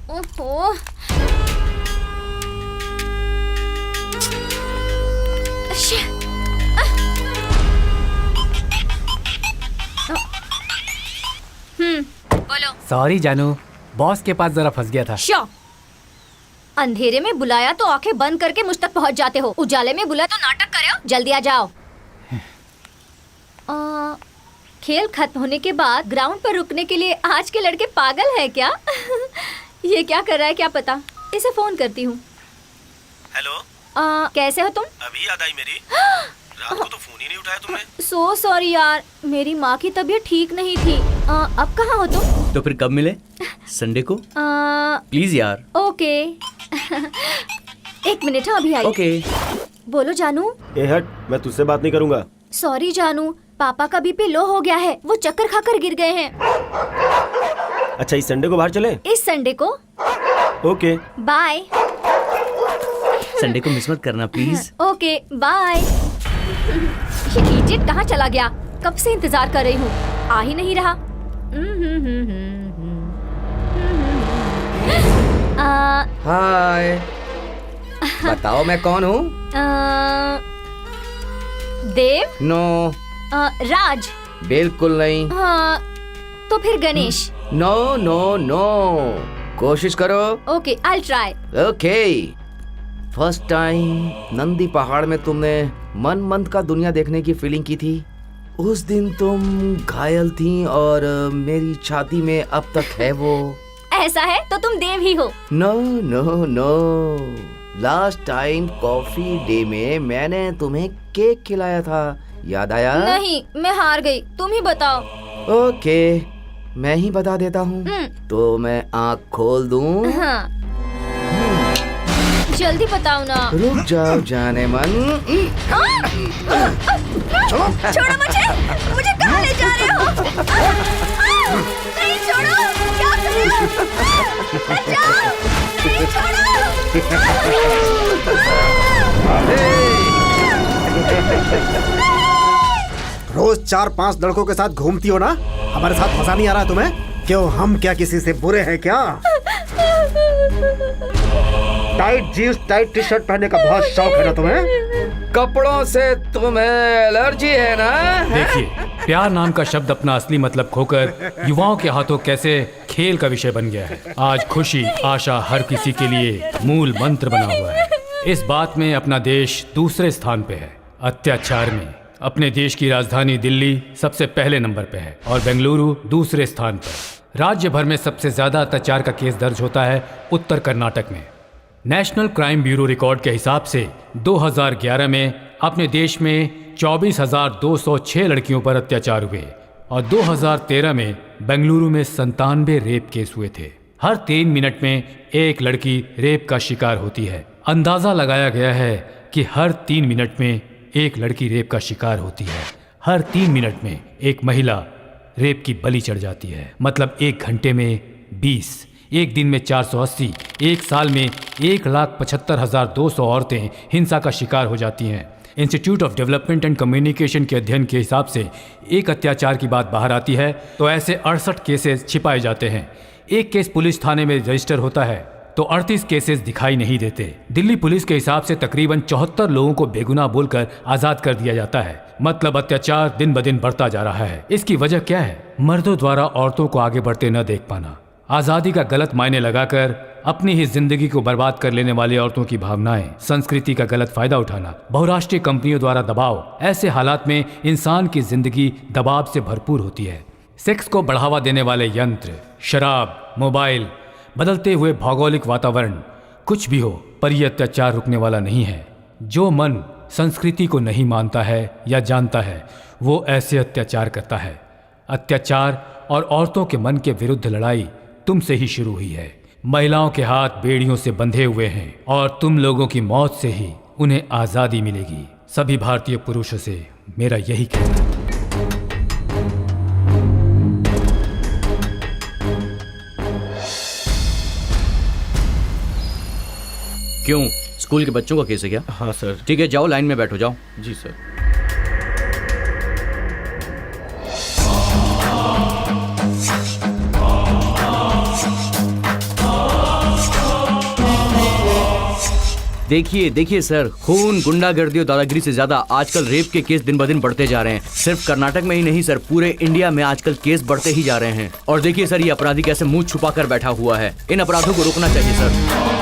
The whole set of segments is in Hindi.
ओहो। बोलो। सॉरी जानू, बॉस के पास जरा फंस गया था। श्योर। अंधेरे में बुलाया तो आंखें बंद करके मुझ तक पहुंच जाते हो, उजाले में बुलाया तो नाटक करे हो। जल्दी आ जाओ। खेल खत्म होने के बाद ग्राउंड पर रुकने के लिए आज के लड़के पागल है क्या? ये क्या कर रहा है क्या पता। इसे फोन करती हूँ। हेलो। कैसे हो तुम? अभी याद आई मेरी। रात को तो फोन ही नहीं उठाया तुमने। सो सॉरी यार, मेरी माँ की तबीयत ठीक नहीं थी। अब कहाँ हो तुम? तो फिर कब मिले? संडे को? प्लीज यार। ओके। एक मिनट, अभी आई। ओके। बोलो जानू। ए हट, मैं तुझसे बात नहीं करूंगा। सॉरी जानू, पापा का बीपी लो हो गया है, वो चक्कर खाकर गिर गए हैं। अच्छा, इस संडे को बाहर चले? इस संडे को? Okay bye. संडे को मिस मत करना प्लीज। Okay bye. ये इडियट कहाँ चला गया? कब से इंतजार कर रही हूँ, आ ही नहीं रहा। हाय। बताओ मैं कौन हूँ? देव? नो। राज? बिल्कुल नहीं। हाँ, तो फिर गणेश? No no no. कोशिश करो। Okay, I try. Okay. First time Nandi पहाड़ में तुमने मन मंद का दुनिया देखने की फीलिंग की थी। उस दिन तुम घायल थी और मेरी छाती में अब तक है वो। ऐसा है तो तुम देव ही हो। No no no. Last time Coffee Day में मैंने तुम्हें केक खिलाया था, याद आया? नहीं, मैं हार गई, तुम ही बताओ। ओके, मैं ही बता देता हूँ। तो मैं आँख खोल दूँ? हाँ। जल्दी बताओ ना। रुक जाओ जाने मन। छोड़ो मुझे, मुझे कहाँ ले जा रहे हो? नहीं छोड़ो, क्या कर रहे हो? बचाओ, नहीं छोड़ो। रोज 4-5 लड़कों के साथ घूमती हो ना, हमारे साथ मजा नहीं आ रहा तुम्हें? क्यों, हम क्या किसी से बुरे हैं क्या? Tight jeans tight T shirt पहनने का बहुत शौक है ना तुम्हें? कपड़ों से तुम्हें एलर्जी है ना? देखिए, प्यार नाम का शब्द अपना असली मतलब खोकर युवाओं के हाथों कैसे खेल का विषय बन गया है। आज खुशी आशा हर किसी के लिए मूल मंत्र बना हुआ है। इस बात में अपना देश दूसरे स्थान पे है। अत्याचार में अपने देश की राजधानी दिल्ली सबसे पहले नंबर पे है और बेंगलुरु दूसरे स्थान पर। राज्य भर में सबसे ज्यादा अत्याचार का केस दर्ज होता है उत्तर कर्नाटक में। नेशनल क्राइम ब्यूरो रिकॉर्ड के हिसाब से 2011 में अपने देश में 24,206 लड़कियों पर अत्याचार हुए और 2013 में बेंगलुरु में 97 रेप केस हुए थे। हर 3 मिनट में एक लड़की रेप का शिकार होती है। अंदाजा लगाया गया है कि हर 3 मिनट में एक लड़की रेप का शिकार होती है। हर 3 मिनट में एक महिला रेप की बलि चढ़ जाती है। मतलब 1 घंटे में 20, एक दिन में 480, एक साल में 1,75,200 औरतें हिंसा का शिकार हो जाती हैं। Institute of development and communication के अध्ययन के हिसाब से एक अत्याचार की बात बाहर आती है तो ऐसे 68 केसेस छिपाए जाते हैं। एक केस पुलिस थाने में रजिस्टर होता है तो 38 केसेस दिखाई नहीं देते। दिल्ली पुलिस के हिसाब से तकरीबन 74 लोगों को बेगुनाह बोलकर आजाद कर दिया जाता है। मतलब अत्याचार दिन ब दिन बढ़ता जा रहा है। इसकी वजह क्या है? मर्दों द्वारा औरतों को आगे बढ़ते न देख पाना, आजादी का गलत मायने लगाकर अपनी ही जिंदगी को बर्बाद कर लेने वाली औरतों की भावनाएं, संस्कृति का गलत फायदा उठाना, बहुराष्ट्रीय कंपनियों द्वारा दबाव। ऐसे हालात में इंसान की जिंदगी दबाव से भरपूर होती है। सेक्स को बढ़ावा देने वाले यंत्र, शराब, मोबाइल, बदलते हुए भौगोलिक वातावरण, कुछ भी हो, पर यह अत्याचार रुकने वाला नहीं है। जो मन संस्कृति को नहीं मानता है या जानता है वो ऐसे अत्याचार करता है। अत्याचार और औरतों के मन के विरुद्ध लड़ाई तुमसे ही शुरू हुई है। महिलाओं के हाथ बेड़ियों से बंधे हुए हैं और तुम लोगों की मौत से ही उन्हें आज़ादी मिलेगी। सभी भारतीय पुरुषों से मेरा यही कहना है। क्यों, स्कूल के बच्चों का केस है क्या? हाँ सर। ठीक है, जाओ लाइन में बैठो, जाओ। जी सर। देखिए देखिए सर, खून, गुंडागर्दी और दादागिरी से ज्यादा आजकल रेप के केस दिन ब दिन बढ़ते जा रहे हैं। सिर्फ कर्नाटक में ही नहीं सर, पूरे इंडिया में आजकल केस बढ़ते ही जा रहे हैं। और देखिए सर, ये अपराधी कैसे मुंह छुपा कर बैठा हुआ है। इन अपराधों को रोकना चाहिए सर।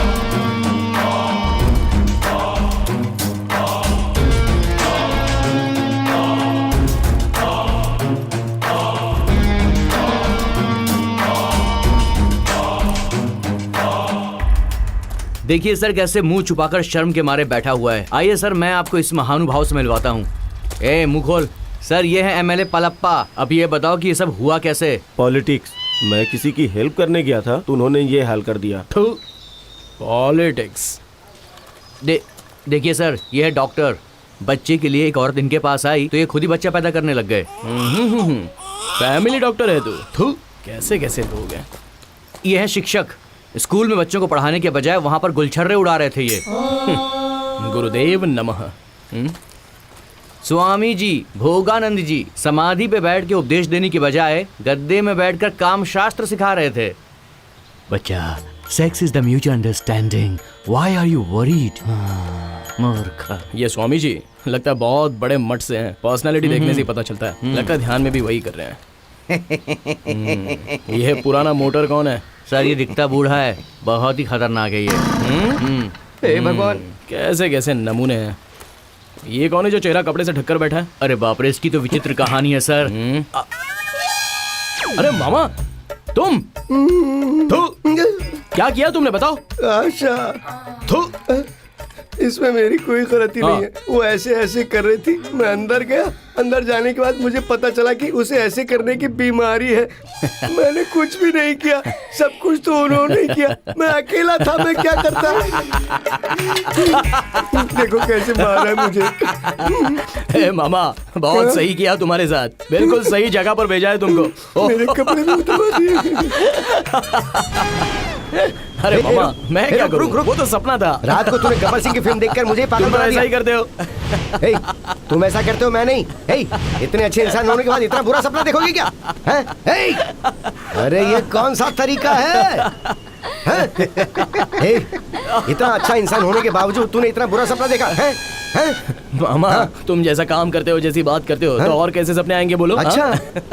देखिए सर, कैसे मुंह छुपाकर शर्म के मारे बैठा हुआ है। आइए सर, मैं आपको इस महानुभाव से मिलवाता हूँ। ए मुंह खोल। सर, ये है एमएलए पलप्पा। अब ये बताओ कि ये सब हुआ कैसे? पॉलिटिक्स। मैं किसी की हेल्प करने गया था तो उन्होंने ये हाल कर दिया। पॉलिटिक्स। देखिए सर, ये है डॉक्टर। बच्चे के लिए एक औरत इनके पास आई तो ये खुद ही बच्चा पैदा करने लग गए। फैमिली डॉक्टर है तू। कैसे कैसे लोग हैं। ये है शिक्षक। स्कूल में बच्चों को पढ़ाने के बजाय वहां पर गुलछर्रे उड़ा रहे थे ये। गुरुदेव नमः। स्वामी जी, भोगानंद जी समाधि पे बैठ के उपदेश देने की बजाय गद्दे में बैठकर काम शास्त्र सिखा रहे थे। बच्चा, sex is the mutual understanding, why are you worried? मूर्ख। ये स्वामी जी लगता है बहुत बड़े मठ से हैं। पर्सनालिटी देखने से ही पता चलता है। लगता है ध्यान में भी वही कर रहे हैं। यह पुराना मोटर कौन है? सर, ये दिखता बूढ़ा है, बहुत ही खतरनाक है ये। हे भगवान, कैसे कैसे नमूने हैं। ये कौन है जो चेहरा कपड़े से ढककर बैठा है? अरे बाप रे, इसकी तो विचित्र कहानी है सर। अरे मामा, तुम क्या किया तुमने, बताओ। आशा, इसमें मेरी कोई गलती नहीं है। वो ऐसे ऐसे कर रही थी, मैं अंदर गया। अंदर जाने के बाद मुझे पता चला कि उसे ऐसे करने की बीमारी है। मैंने कुछ भी नहीं किया, सब कुछ तो उन्होंने किया। मैं अकेला था, मैं क्या करता। देखो कैसे मारा है मुझे। हे मामा, बहुत सही किया तुम्हारे साथ। बिल्कुल सही जगह पर भेजा है तुमको। मेरे कपड़े भी उतार दिए। अरे मामा, मैं क्या करूं? वो तो सपना था। रात को तूने गब्बर सिंह की फिल्म देखकर मुझे पागल तुम तो बना ऐसा दिया। ही करते हो। हे, तुम ऐसा करते हो, मैं नहीं। हे, इतने अच्छे इंसान होने के बाद इतना बुरा सपना देखोगे क्या? हैं? हे, अरे ये कौन सा तरीका है? हैं? हे, इतना अच्छा इंसान होने के बावजूद तूने इतना बुरा सपना देखा है? हैं? मामा, तुम जैसा काम करते हो, जैसी बात करते हो, तो और कैसे सपने आएंगे बोलो। अच्छा,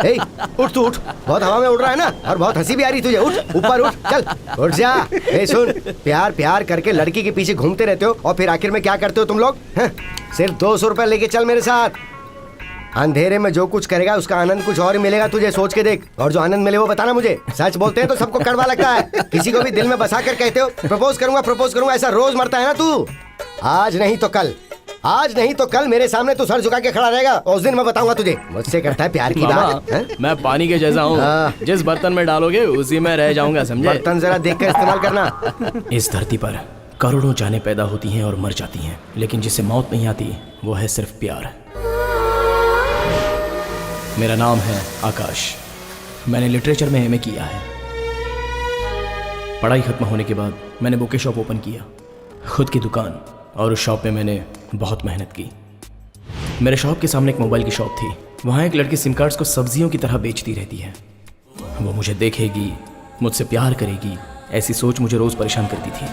हे, उठ तू उठ। बहुत हवा में उड़ रहा है ना, और बहुत हंसी भी आ रही तुझे। उठ, ऊपर उठ, चल, उठ जा। हे सुन, प्यार प्यार करके लड़की के पीछे घूमते रहते हो और फिर आखिर में क्या करते हो तुम लोग? हैं? सिर्फ 200 रुपए लेके चल मेरे साथ। अंधेरे में जो कुछ करेगा उसका आनंद कुछ और ही मिलेगा तुझे, सोच के देख। और जो आनंद मिले वो बताना मुझे। सच बोलते हैं तो सबको कड़वा लगता है। किसी को भी दिल में बसा कर कहते हो प्रपोज करूंगा, ऐसा रोज मरता है ना तू। आज नहीं तो कल, आज नहीं तो कल मेरे सामने तू सर झुका के खड़ा रहेगा और उस दिन मैं बताऊंगा तुझे मुझसे करता है प्यार की बात। मैं पानी के जैसा हूँ, जिस बर्तन में डालोगे उसी में रह जाऊंगा, समझे? बर्तन जरा देख कर इस्तेमाल करना। इस धरती पर करोड़ों जानें पैदा होती हैं और मर जाती हैं, लेकिन जिससे मौत नहीं आती वो है सिर्फ प्यार। मेरा नाम है आकाश। मैंने लिटरेचर में एमए किया है। पढ़ाई खत्म होने के बाद मैंने बुके शॉप ओपन किया, खुद की दुकान, और उस शॉप में मैंने बहुत मेहनत की। मेरे शॉप के सामने एक मोबाइल की शॉप थी। वहाँ एक लड़की सिम कार्ड्स को सब्जियों की तरह बेचती रहती है। वो मुझे देखेगी, मुझसे प्यार करेगी, ऐसी सोच मुझे रोज़ परेशान करती थी।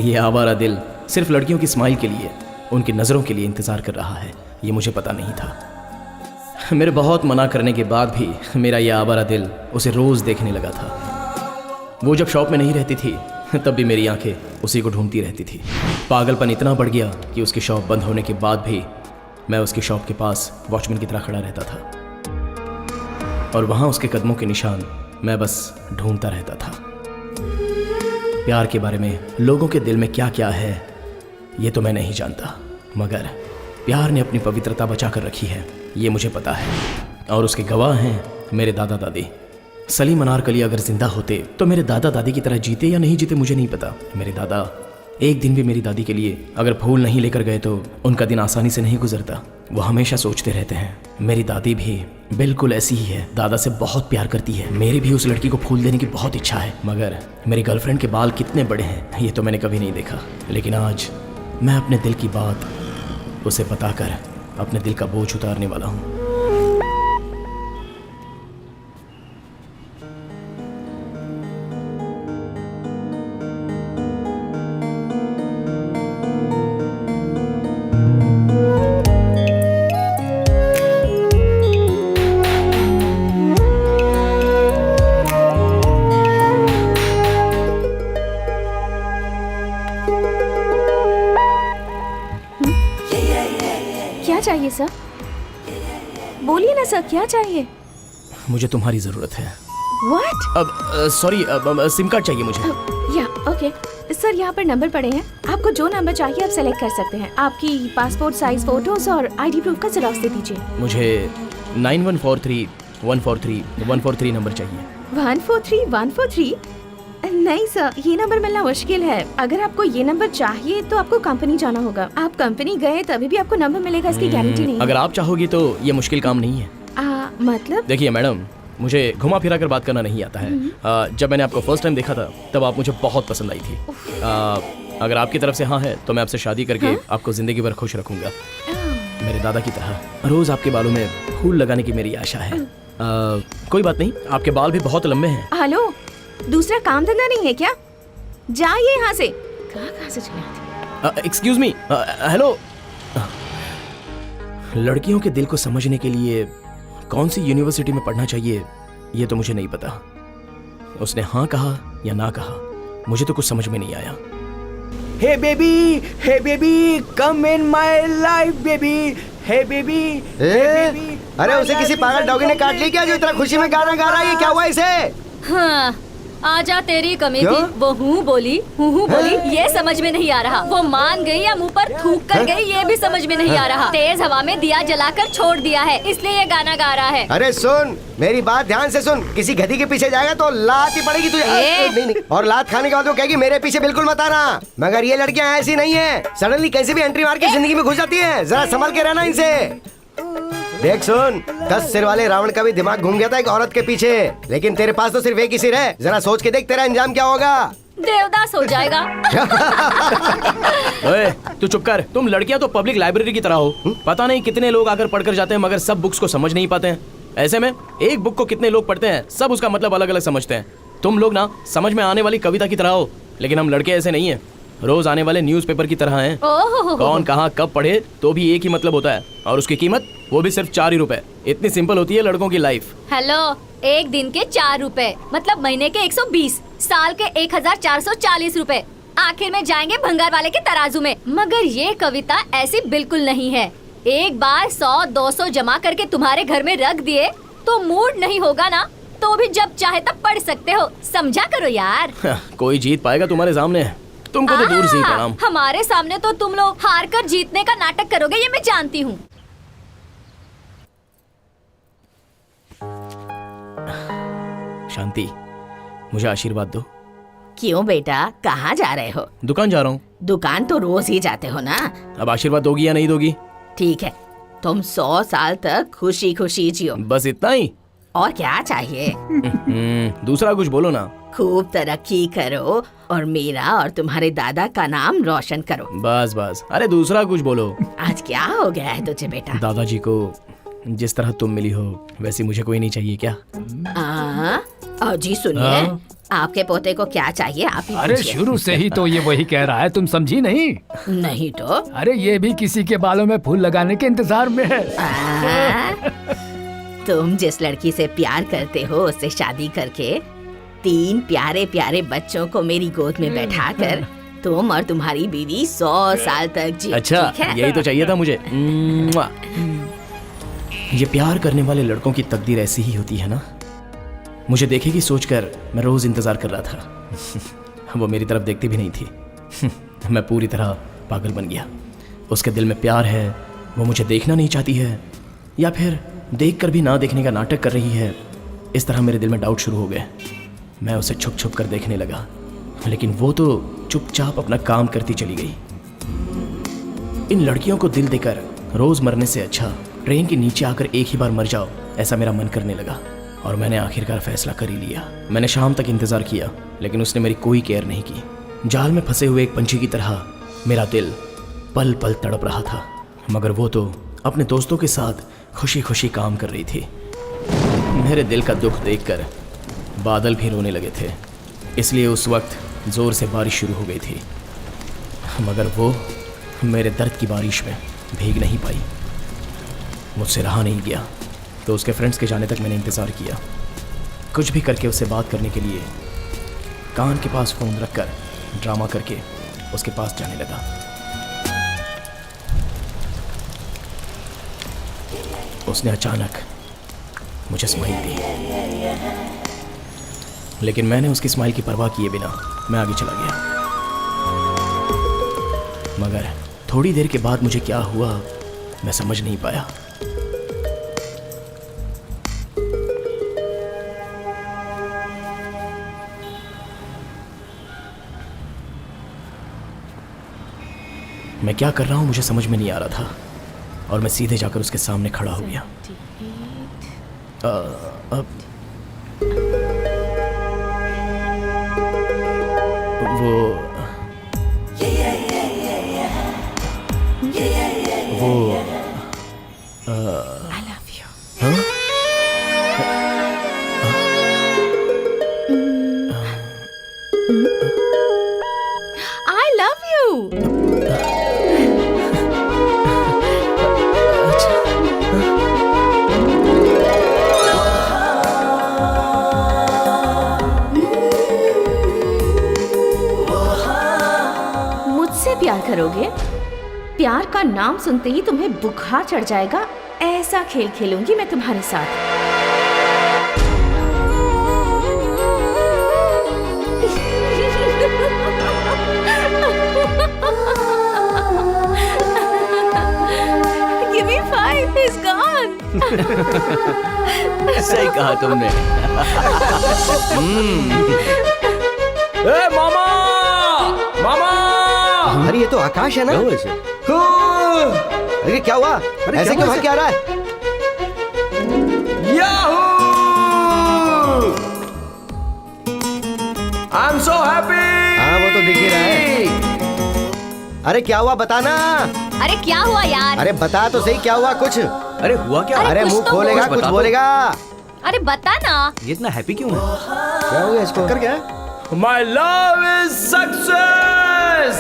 ये आवारा दिल सिर्फ लड़कियों की स्माइल के लिए, उनकी नज़रों के लिए इंतज़ार कर रहा है, ये मुझे पता नहीं था। मेरे बहुत मना करने के बाद भी मेरा यह आवारा दिल उसे रोज़ देखने लगा था। वो जब शॉप में नहीं रहती थी तब भी मेरी आंखें उसी को ढूंढती रहती थी। पागलपन इतना बढ़ गया कि उसकी शॉप बंद होने के बाद भी मैं उसकी शॉप के पास वॉचमैन की तरह खड़ा रहता था, और वहाँ उसके कदमों के निशान मैं बस ढूंढता रहता था। प्यार के बारे में लोगों के दिल में क्या क्या है ये तो मैं नहीं जानता, मगर प्यार ने अपनी पवित्रता बचा कर रखी है, ये मुझे पता है। और उसके गवाह हैं मेरे दादा दादी। सलीम अनारकली अगर जिंदा होते तो मेरे दादा दादी की तरह जीते या नहीं जीते मुझे नहीं पता। मेरे दादा एक दिन भी मेरी दादी के लिए अगर फूल नहीं लेकर गए तो उनका दिन आसानी से नहीं गुजरता। वो हमेशा सोचते रहते हैं। मेरी दादी भी बिल्कुल ऐसी ही है, दादा से बहुत प्यार करती है। मेरी भी उस लड़की को फूल देने की बहुत इच्छा है, मगर मेरी गर्लफ्रेंड के बाल कितने बड़े हैं ये तो मैंने कभी नहीं देखा। लेकिन आज मैं अपने दिल की बात उसे बताकर अपने दिल का बोझ उतारने वाला हूँ। सर? बोलिए ना सर, क्या चाहिए? मुझे तुम्हारी ज़रूरत है। व्हाट? अब सॉरी, सिम कार्ड चाहिए मुझे। या ओके सर, यहाँ पर नंबर पड़े हैं, आपको जो नंबर चाहिए आप सेलेक्ट कर सकते हैं। आपकी पासपोर्ट साइज फोटोज और आईडी प्रूफ का जेरॉक्स दे दीजिए। मुझे 9143-143-143 नंबर चाहिए। 143-143? नहीं सर, ये नंबर मिलना मुश्किल है। अगर आपको ये नंबर चाहिए तो आपको कंपनी जाना होगा। आप कंपनी गए तभी भी आपको नंबर मिलेगा, इसकी गारंटी नहीं है। अगर आप चाहोगी तो ये मुश्किल काम नहीं है। मतलब? देखिए मैडम, मुझे घुमा फिरा कर बात करना नहीं आता है। जब मैंने आपको फर्स्ट टाइम देखा था तब आप मुझे बहुत पसंद आई थी। अगर आपकी तरफ से हाँ है तो मैं आपसे शादी करके आपको जिंदगी भर खुश रखूंगा, मेरे दादा की तरह। रोज आपके बालों में फूल लगाने की मेरी आशा है। कोई बात नहीं, आपके बाल भी बहुत लंबे हैं। हेलो, दूसरा काम धंधा नहीं है क्या? जाइए यहाँ से। कहाँ से चले आते? Excuse me, hello. लड़कियों के दिल को समझने के लिए कौन सी यूनिवर्सिटी में पढ़ना चाहिए ये तो मुझे नहीं पता। उसने हाँ कहा या ना कहा, मुझे तो कुछ समझ में नहीं आया। Hey baby, come in my life baby, hey baby. अरे उसे किसी पागल डॉगी ने काट लिया क्या जो इतना खुशी में गाना गा रहा है? ये क्या हुआ इसे? हाँ, आजा तेरी कमी थी। क्यों? वो हूँ बोली ये समझ में नहीं आ रहा। वो मान गई या मुंह पर थूक कर गई ये भी समझ में नहीं आ रहा। तेज हवा में दिया जलाकर छोड़ दिया है, इसलिए ये गाना गा रहा है। अरे सुन, मेरी बात ध्यान से सुन। किसी गधी के पीछे जाएगा तो लात ही पड़ेगी तुझे। नहीं, और लात खाने के बाद वो कहेगी मेरे पीछे बिल्कुल मत आना। मगर ये लड़कियां ऐसी नहीं है, सडनली कैसे भी एंट्री मार के जिंदगी में घुस जाती है। जरा संभल के रहना इनसे। देख सुन, 10 सिर वाले रावण का भी दिमाग घूम गया था एक औरत के पीछे, लेकिन तेरे पास तो सिर्फ एक ही सिर है। जरा सोच के देख तेरा अंजाम क्या होगा। देवदास हो जाएगा। ओए, तू चुप कर। तुम लड़कियां तो पब्लिक लाइब्रेरी की तरह हो। पता नहीं कितने लोग आकर पढ़कर जाते हैं मगर सब बुक्स को समझ नहीं पाते हैं। ऐसे में एक बुक को कितने लोग पढ़ते हैं, सब उसका मतलब अलग अलग समझते हैं। तुम लोग ना समझ में आने वाली कविता की तरह हो, लेकिन हम लड़के ऐसे नहीं हैं। रोज आने वाले न्यूज़पेपर की तरह हैं। कौन कहाँ कब पढ़े तो भी एक ही मतलब होता है, और उसकी कीमत वो भी सिर्फ 4 ही रुपए। इतनी सिंपल होती है लड़कों की लाइफ। हेलो, एक दिन के 4 रुपए मतलब महीने के 120, साल के 1440 रुपए। आखिर में जाएंगे भंगार वाले के तराजू में। मगर ये कविता ऐसी बिल्कुल नहीं है। एक बार 100-200 जमा करके तुम्हारे घर में रख दिए तो मूड नहीं होगा ना, तो भी जब चाहे तब पढ़ सकते हो। समझा करो यार। कोई जीत पाएगा तुम्हारे सामने? तुमको तो दूर से ही प्रणाम। हमारे सामने तो तुम लोग हार कर जीतने का नाटक करोगे, ये मैं जानती हूँ। शांति, मुझे आशीर्वाद दो। क्यों बेटा, कहाँ जा रहे हो? दुकान जा रहा हूँ। दुकान तो रोज ही जाते हो ना। अब आशीर्वाद दोगी या नहीं दोगी? ठीक है, तुम 100 साल तक खुशी खुशी जियो। बस इतना ही? और क्या चाहिए? दूसरा कुछ बोलो ना। खूब तरक्की करो और मेरा और तुम्हारे दादा का नाम रोशन करो। बस बस, अरे दूसरा कुछ बोलो। आज क्या हो गया है तुझे बेटा? दादाजी को जिस तरह तुम मिली हो वैसी मुझे कोई नहीं चाहिए क्या? जी सुनिए, आपके पोते को क्या चाहिए आप ही अरे पूछिए। शुरू से ही तो ये वही कह रहा है, तुम समझी नहीं? नहीं तो? अरे ये भी किसी के बालों में फूल लगाने के इंतजार में है। तुम जिस लड़की से प्यार करते हो उससे शादी करके 3 प्यारे प्यारे बच्चों को मेरी गोद में बैठाकर तुम और तुम्हारी बीवी 100 साल तक जियो। अच्छा, ठीक है? यही तो चाहिए था मुझे। ये प्यार करने वाले लड़कों की तकदीर ऐसी ही होती है ना। मुझे देखेगी सोचकर मैं रोज इंतजार कर रहा था। वो मेरी तरफ देखती भी नहीं थी। मैं पूरी तरह पागल बन गया। उसके दिल में प्यार है, वो मुझे देखना नहीं चाहती है, या फिर देखकर भी ना देखने का नाटक कर रही है। इस तरह मेरे दिल में डाउट शुरू हो गए। मैं उसे छुप छुप कर देखने लगा, लेकिन वो तो चुपचाप अपना काम करती चली गई। इन लड़कियों को दिल देकर रोज मरने से अच्छा ट्रेन के नीचे आकर एक ही बार मर जाओ, ऐसा मेरा मन करने लगा। और मैंने आखिरकार फैसला कर ही लिया। मैंने शाम तक इंतजार किया, लेकिन उसने मेरी कोई केयर नहीं की। जाल में फंसे हुए एक पंछी की तरह मेरा दिल पल पल तड़प रहा था, मगर वो तो अपने दोस्तों के साथ खुशी खुशी काम कर रही थी। मेरे दिल का दुख देखकर बादल भी रोने लगे थे, इसलिए उस वक्त जोर से बारिश शुरू हो गई थी, मगर वो मेरे दर्द की बारिश में भीग नहीं पाई। मुझसे रहा नहीं गया, तो उसके फ्रेंड्स के जाने तक मैंने इंतज़ार किया। कुछ भी करके उससे बात करने के लिए कान के पास फ़ोन रखकर ड्रामा करके उसके पास जाने लगा। उसने अचानक मुझे स्माइल दी, लेकिन मैंने उसकी स्माइल की परवाह किए बिना मैं आगे चला गया। मगर थोड़ी देर के बाद मुझे क्या हुआ मैं समझ नहीं पाया। मैं क्या कर रहा हूं मुझे समझ में नहीं आ रहा था और मैं सीधे जाकर उसके सामने खड़ा हो गया। अब वो I love you. हाँ? I love you. मुझसे प्यार करोगे? प्यार का नाम सुनते ही तुम्हें बुखार चढ़ जाएगा। ऐसा खेल खेलूंगी मैं तुम्हारे साथ। Give me 5, he's gone. सही कहा तुमने। ए मामा, मामा! अरे ये तो आकाश है ना? अरे क्या हुआ? ऐसे क्यों भाग के आ रहा है? याहू! I'm so happy! हाँ वो तो दिख ही रहा है। अरे क्या हुआ बताना? अरे क्या हुआ यार? अरे बता तो सही क्या हुआ कुछ? अरे हुआ क्या? अरे अरे कुछ मुंह तो खोलेगा बोल। कुछ बता दो। बोलेगा। अरे बता ना। ये इतना हैप्पी क्यों है? क्या हुआ इसको? कर क्या? My love is success!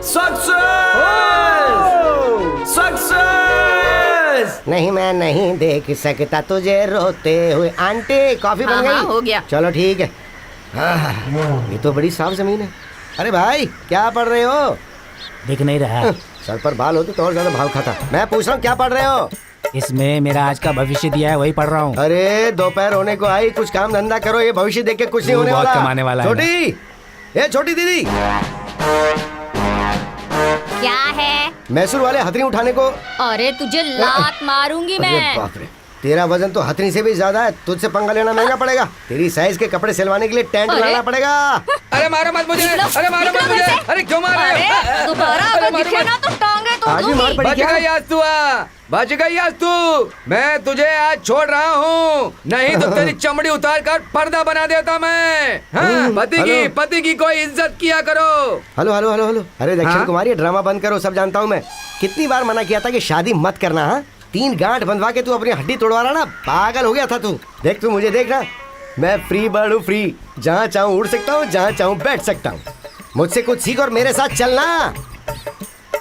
Success! Success! नहीं मैं नहीं देख सकता तुझे रोते हुए। आंटी कॉफी बन हाँ, गई? हाँ, हो गया। चलो ठीक है। ये तो बड़ी साफ जमीन है। अरे भाई क्या पढ़ रहे हो? दिख नहीं रहा। सर पर बाल होते तो और ज्यादा भाव खाता। मैं पूछ रहा हूँ क्या पढ़ रहे हो? इसमें मेरा आज का भविष्य दिया है, वही पढ़ रहा हूँ। अरे दोपहर होने को आई, कुछ काम धंधा करो। ये भविष्य देख के कुछ नहीं वो होने बहुत वाला। कमाने वाला है छोटी, ये छोटी दीदी, क्या है? मैसूर वाले हथनी उठाने को। अरे तुझे लात मारूंगी अरे मैं। बाप रे, तेरा वजन तो हथनी से भी ज्यादा है। तुझसे पंगा लेना महंगा पड़ेगा। तेरी साइज के कपड़े सिलवाने के लिए टेंट अरे। लाना पड़ेगा। अरे मारो मत मुझे! अरे मारो मत मुझे! अरे क्यों मार रहे हो? अरे दोबारा अगर दिखे ना तो टांगे तोड़ आज भी मार दूंगी। पड़ी बच क्या? गई आज तू, बच गई आज तू। मैं तुझे आज छोड़ रहा हूँ, नहीं तो तेरी चमड़ी उतार कर पर्दा बना देता मैं। हाँ, पति की कोई इज्जत किया करो। Hello hello hello hello. अरे दक्षिण हाँ? कुमारी, ड्रामा बंद करो, सब जानता हूँ मैं। कितनी बार मना किया था कि शादी मत करना। हाँ 3 गांठ बंधवा के तू अपनी हड्डी तोड़वा रहा ना। पागल हो गया था तू। देख तू मुझे देखना, मैं फ्री बर्ड हूँ, फ्री। जहाँ चाहूँ उड़ सकता हूँ, जहाँ चाहूँ बैठ सकता हूँ। मुझसे कुछ सीख और मेरे साथ चलना।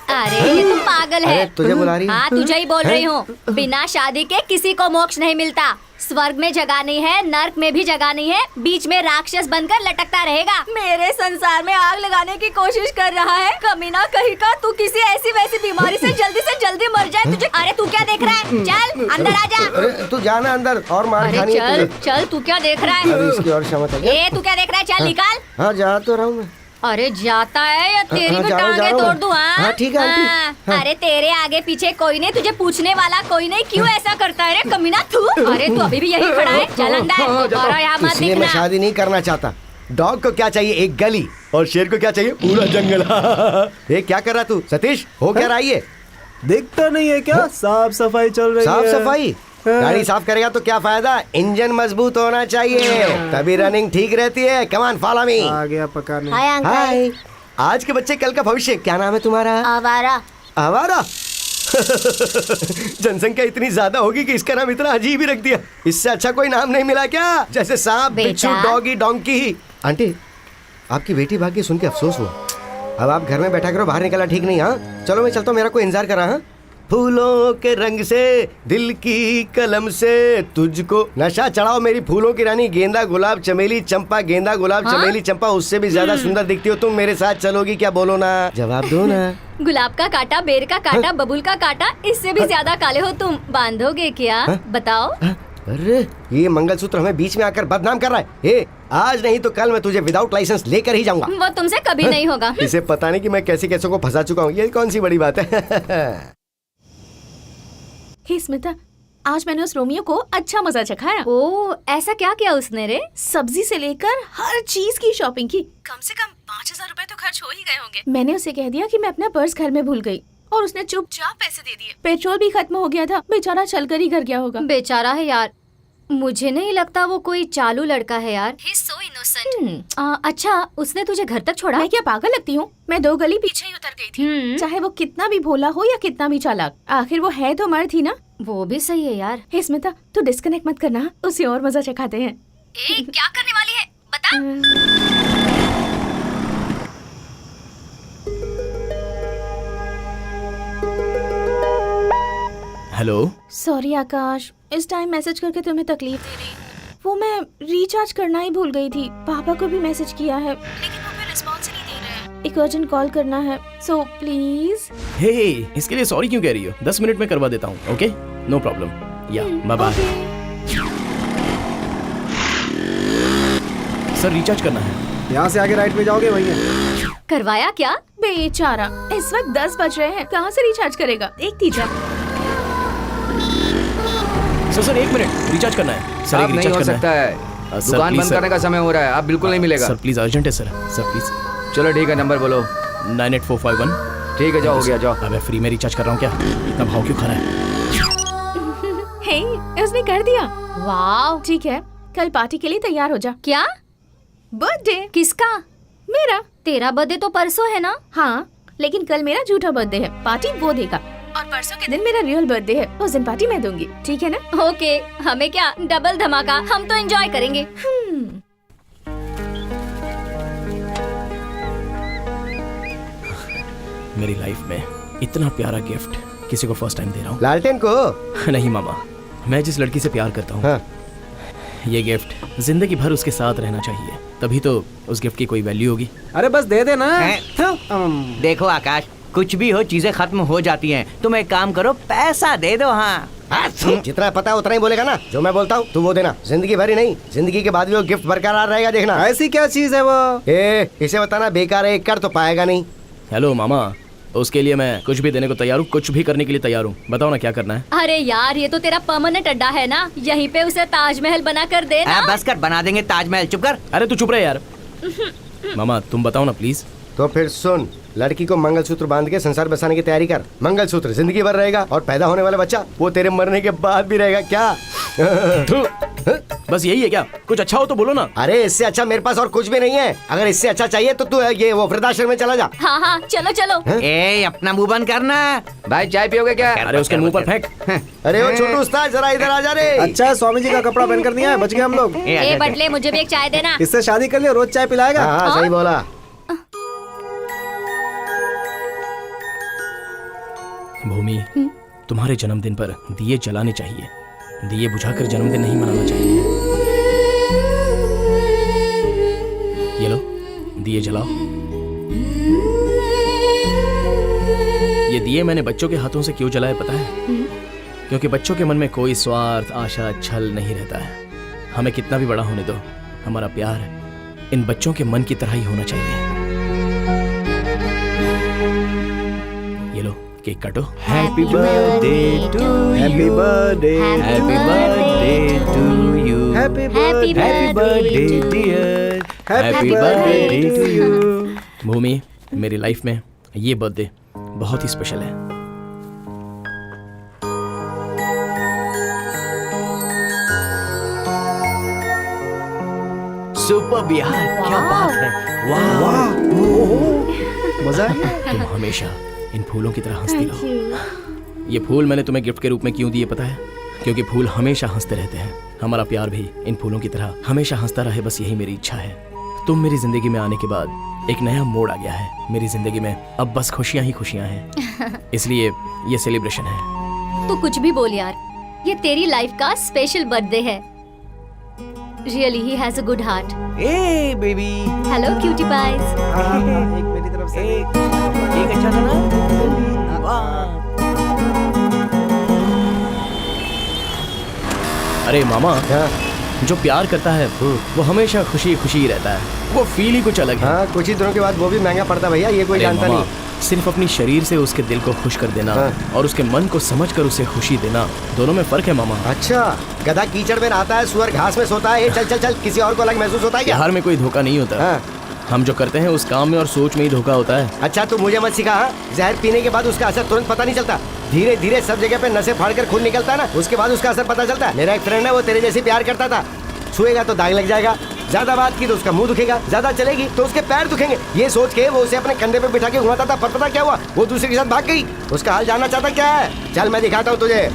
अरे ये तो पागल है। अरे तुझे बुला रही है? हाँ तुझे ही बोल रही हूँ। बिना शादी के किसी को मोक्ष नहीं मिलता। स्वर्ग में जगह नहीं है, नर्क में भी जगह नहीं है, बीच में राक्षस बनकर लटकता रहेगा। मेरे संसार में आग लगाने की कोशिश कर रहा है कमीना कहीं का। तू किसी ऐसी वैसी बीमारी से जल्दी मर जाए तुझे। अरे तू क्या देख रहा है? चल अंदर आ जा। अरे तू जाना अंदर, और मार अरे खानी है चल तुझे। चल, तू क्या देख रहा अरे है? इसकी और क्षमता है क्या? ए तू क्या देख रहा है? चल निकाल। हाँ जा तो रहा हूँ मैं। अरे जाता है या तेरी भी जा रहा टांगे हूँ तोड़ मैं। दूं? हाँ, ठीक है, आंटी। हाँ। अरे तेरे आगे पीछे कोई नहीं, तुझे पूछने वाला कोई नहीं। क्यों ऐसा करता है रे कमीना तू? अरे तू अभी भी यही खड़ा है। चल अंदर, दोबारा यहाँ मत इसलिए मैं दिखना। शादी नहीं करना चाहता। डॉग को क्या चाहिए? एक गली। और शेर को क्या चाहिए? पूरा जंगल। ये क्या कर रहा तू सतीश? हो क्या रहा है ये? दिखता नहीं है क्या? साफ सफाई चल रही साफ है। सफाई? गाड़ी साफ करेगा तो क्या फायदा? इंजन मजबूत होना चाहिए, तभी रनिंग ठीक रहती है। Come on follow me. आ गया पकाने। Hi uncle. हाय। आज के बच्चे कल का भविष्य। क्या नाम है तुम्हारा? आवारा। आवारा? जनसंख्या इतनी ज्यादा होगी कि इसका नाम इतना अजीब ही रख दिया। इससे अच्छा कोई नाम नहीं मिला क्या? जैसे सांप, बिच्छू, डॉगी, डोंकी। आंटी आपकी बेटी भाग के सुन के अफसोस हुआ। अब आप घर में बैठा करो, बाहर निकला ठीक नहीं। हाँ चलो मैं चलता हूँ, मेरा कोई इंतजार कर रहा। हाँ फूलों के रंग से दिल की कलम से तुझको नशा चढ़ाओ मेरी फूलों की रानी, गेंदा गुलाब चमेली चंपा, गेंदा गुलाब चमेली चंपा, उससे भी ज्यादा सुंदर दिखती हो तुम, मेरे साथ चलोगी क्या? बोलो ना, जवाब दो ना। गुलाब का कांटा, बेर का कांटा, बबूल का कांटा, इससे भी ज्यादा काले हो तुम, बांधोगे क्या? बताओ। अरे ये मंगलसूत्र हमें बीच में आकर बदनाम कर रहा है। ए, आज नहीं तो कल मैं तुझे विदाउट लाइसेंस लेकर ही जाऊंगा। वो तुमसे कभी नहीं होगा। इसे पता नहीं कि मैं कैसे कैसे को फंसा चुका हूँ, ये कौन सी बड़ी बात है। हे स्मिता, आज मैंने उस रोमियो को अच्छा मजा चखाया। ओ, ऐसा क्या किया उसने रे? सब्जी से लेकर हर चीज की शॉपिंग की। कम से कम 5,000 रुपए तो खर्च हो ही गए होंगे। मैंने उसे कह दिया कि मैं अपना पर्स घर में भूल गई और उसने चुपचाप पैसे दे दिए। पेट्रोल भी खत्म हो गया था, बेचारा चलकर ही घर गया होगा। बेचारा है यार, मुझे नहीं लगता वो कोई चालू लड़का है यार। He's so innocent। अच्छा, उसने तुझे घर तक छोड़ा? मैं क्या पागल लगती हूँ? मैं 2 गली पीछे ही उतर गई थी। चाहे वो कितना भी भोला हो या कितना भी चालाक, आखिर वो है तो मर्द ही ना। वो भी सही है यार। हे स्मिता, तू डिस्कनेक्ट मत करना, उसे और मजा चखाते हैं। क्या करने वाली है बता। हेलो। सॉरी आकाश, इस टाइम मैसेज करके तुम्हें तकलीफ दे रही। वो मैं रिचार्ज करना ही भूल गई थी। पापा को भी मैसेज किया है लेकिन वो फिर रिस्पॉन्स ही नहीं दे रहे हैं। एक अर्जेंट कॉल करना है, सो प्लीज। हे, इसके लिए सॉरी क्यों कह रही हो? 10 मिनट में करवा देता हूँ। Okay, no problem. या बाय बाय। सर, रिचार्ज करना है। यहाँ से आगे राइट में जाओगे, वही है। करवाया क्या? बेचारा, इस वक्त 10 बज रहे हैं, कहाँ से रिचार्ज करेगा? एक तीजा। सर 1 मिनट, रिचार्ज करना है। सर, आप नहीं हो सकता है, दुकान बंद करने का समय हो रहा है, आप बिल्कुल नहीं मिलेगा। सर प्लीज, अर्जेंट है सर। Sir please. चलो ठीक है, नंबर बोलो। 98451। ठीक है, जाओ, हो गया, जाओ। अबे फ्री में रिचार्ज कर रहा हूँ क्या? इतना भाव क्यों खा रहा है? हे, उसने कर दिया। वाह, ठीक है, कल पार्टी के लिए तैयार हो जा। क्या? बर्थडे? किसका? मेरा। तेरा बर्थडे तो परसों है ना? हाँ, लेकिन कल मेरा झूठा बर्थडे है, पार्टी वो देगा। और परसों के दिन मेरा रियल बर्थडे है, उस दिन पार्टी मैं दूंगी, ठीक है ना? ओके, हमें क्या, डबल धमाका, हम तो एंजॉय करेंगे। मेरी लाइफ में इतना प्यारा गिफ्ट किसी को फर्स्ट टाइम दे रहा हूँ। लालटेन को? नहीं मामा, मैं जिस लड़की से प्यार करता हूँ, ये गिफ्ट जिंदगी भर उसके साथ रहना चाहिए, तभी तो उस गिफ्ट की कोई वैल्यू होगी। अरे बस दे देना। देखो आकाश, कुछ भी हो चीजें खत्म हो जाती हैं। तुम एक काम करो, पैसा दे दो। हाँ, जितना पता है उतना ही बोलेगा ना। जो मैं बोलता हूँ तू वो देना, जिंदगी भर ही नहीं, जिंदगी के बाद भी वो गिफ्ट बरकरार रहेगा, देखना। ऐसी क्या चीज है वो? इसे बताना बेकार है, एक कर तो पाएगा नहीं। हेलो मामा, उसके लिए मैं कुछ भी देने को तैयार हूँ, कुछ भी करने के लिए तैयार हूँ। बताओ ना क्या करना है। अरे यार, ये तो तेरा परमानेंट अड्डा है ना, यहीं पे उसे ताजमहल बना कर दे ना। बस कर, बना देंगे ताजमहल। चुप कर। अरे तू चुप रहे यार। मामा तुम बताओ ना प्लीज। तो फिर सुन, लड़की को मंगलसूत्र बांध के संसार बसाने की तैयारी कर। मंगलसूत्र जिंदगी भर रहेगा और पैदा होने वाला बच्चा वो तेरे मरने के बाद भी रहेगा। क्या? बस यही है क्या? कुछ अच्छा हो तो बोलो ना। अरे इससे अच्छा मेरे पास और कुछ भी नहीं है। अगर इससे अच्छा चाहिए तो तू ये वो वृद्धाश्रम में चला जा। हाँ हाँ, चलो चलो। अपना मुंह बंद करना। भाई चाय पियोगे क्या? अरे उसके मुंह पर फेंक। अरे वो छोटू उस्ताद, जरा इधर आ जा रे। अच्छा, स्वामी जी का कपड़ा पहन कर दिया है, बच गए हम लोग। ए बटले, मुझे भी एक चाय देना। इससे शादी कर लिया, रोज चाय पिलाएगा। हाँ, सही बोला। भूमि, तुम्हारे जन्मदिन पर दिए जलाने चाहिए, दिए बुझाकर जन्मदिन नहीं मनाना चाहिए। ये लो, दिए जलाओ। ये दिए मैंने बच्चों के हाथों से क्यों जलाए पता है? क्योंकि बच्चों के मन में कोई स्वार्थ, आशा, छल नहीं रहता है। हमें कितना भी बड़ा होने दो, हमारा प्यार इन बच्चों के मन की तरह ही होना चाहिए। ये लो, केक काटो। Happy birthday to happy birthday, happy birthday to you, happy happy birthday dear, happy birthday to you. Bhumi, मेरी लाइफ में ये बर्थडे बहुत ही स्पेशल है। सुपर यार, क्या बात है। वाह, मजा आ गया। तुम हमेशा इन फूलों की तरह हंसती रहो। ये फूल मैंने तुम्हें गिफ्ट के रूप में क्यों दिए पता है? क्योंकि फूल हमेशा हंसते रहते हैं। हमारा प्यार भी इन फूलों की तरह हमेशा हंसता रहे, बस यही मेरी इच्छा है। तुम मेरी जिंदगी में आने के बाद एक नया मोड़ आ गया है मेरी जिंदगी में। अब बस खुशियां ही खुशियां हैं, इसलिए ये सेलिब्रेशन है। तू कुछ भी बोल यार, ये तेरी लाइफ का स्पेशल बर्थडे है। Really he has a good heart. ए बेबी, हेलो क्यूटी पाइज। एक मेरी तरफ से एक अच्छा था ना? वाह। अरे मामा, हाँ जो प्यार करता है वो हमेशा खुशी खुशी ही रहता है। वो फील ही कुछ अलग है। हाँ, कुछ ही दिनों के बाद वो भी महंगा पड़ता भैया, ये कोई अरे जानता मामा, नहीं। सिर्फ अपनी शरीर से उसके दिल को खुश कर देना और उसके मन को समझकर उसे खुशी देना, दोनों में फर्क है मामा। अच्छा, गधा कीचड़ में नहाता है, सुअर घास में सोता है। ये चल चल चल, किसी और को अलग महसूस होता है क्या? प्यार में कोई धोखा नहीं होता। हाँ। हम जो करते हैं उस काम में और सोच में ही धोखा होता है। अच्छा, तू मुझे मत सिखा। हाँ? जहर पीने के बाद उसका असर तुरंत पता नहीं चलता, धीरे धीरे सब जगह पे नसें फाड़ कर खून निकलता है ना, उसके बाद उसका असर पता चलता है। मेरा एक फ्रेंड है, वो तेरे जैसे प्यार करता था। छुएगा तो दाग लग जाएगा, ज्यादा बात की तो उसका मुंह दुखेगा, ज्यादा चलेगी तो उसके पैर दुखेंगे। ये सोच के वो उसे अपने कंधे पे बिठा के घुमाता था, पर पता क्या हुआ? वो दूसरे के साथ भाग गई। उसका हाल जानना चाहता क्या है? चल मैं दिखाता हूँ तुझे।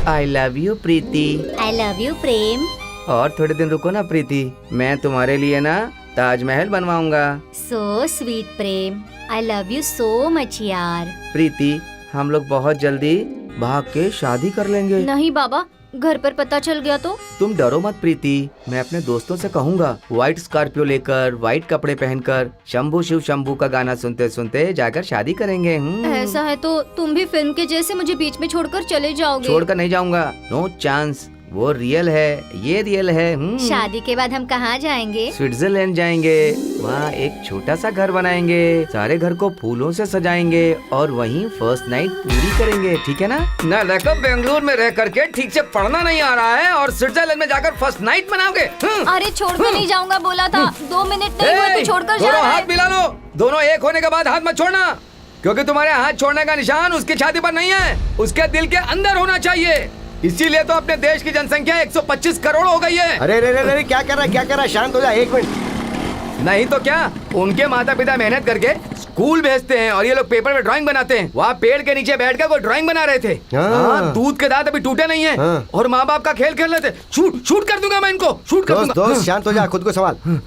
I love you Preeti. I love you Prem. और थोड़े दिन रुको ना प्रीति, मैं तुम्हारे लिए ना ताजमहल बनवाऊंगा। So sweet Prem, I love you so much यार। प्रीति, हम लोग बहुत जल्दी भाग के शादी कर लेंगे। नहीं बाबा, घर पर पता चल गया तो? तुम डरो मत प्रीति, मैं अपने दोस्तों से कहूँगा, व्हाइट स्कॉर्पियो लेकर, व्हाइट कपड़े पहनकर, शंभू शिव शंभू का गाना सुनते सुनते जाकर शादी करेंगे। ऐसा है तो तुम भी फिल्म के जैसे मुझे बीच में छोड़कर चले जाओगे? छोड़कर नहीं जाऊंगा, नो चांस। वो रियल है, ये रियल है। शादी के बाद हम कहाँ जाएंगे? स्विट्जरलैंड जाएंगे, वहाँ एक छोटा सा घर बनाएंगे, सारे घर को फूलों से सजाएंगे और वहीं फर्स्ट नाइट पूरी करेंगे, ठीक है ना? न लड़का बेंगलुरु में रह करके ठीक से पढ़ना नहीं आ रहा है और स्विट्जरलैंड में जाकर फर्स्ट नाइट मनाओगे? अरे छोड़कर नहीं जाऊंगा बोला था, 2 मिनट नहीं हुए तो छोड़कर जा दोनों रहा हाथ है। मिला लो, दोनों एक होने के बाद हाथ मत छोड़ना, क्योंकि तुम्हारे हाथ छोड़ने का निशान उसकी छाती पर नहीं है, उसके दिल के अंदर होना चाहिए। इसीलिए तो अपने देश की जनसंख्या 125 करोड़ हो गई है। अरे अरे अरे, क्या कर रहा है? शांत हो जा, एक मिनट। नहीं तो क्या, उनके माता पिता मेहनत करके स्कूल भेजते हैं और ये लोग पेपर में ड्राइंग बनाते हैं। वहाँ पेड़ के नीचे बैठकर कोई ड्राइंग बना रहे थे। दूध के दांत अभी टूटे नहीं है और माँ बाप का खेल खेल रहे थे। शूट कर दूंगा मैं इनको, शूट कर दूंगा। दोस्त शांत हो जा, खुद को संभाल।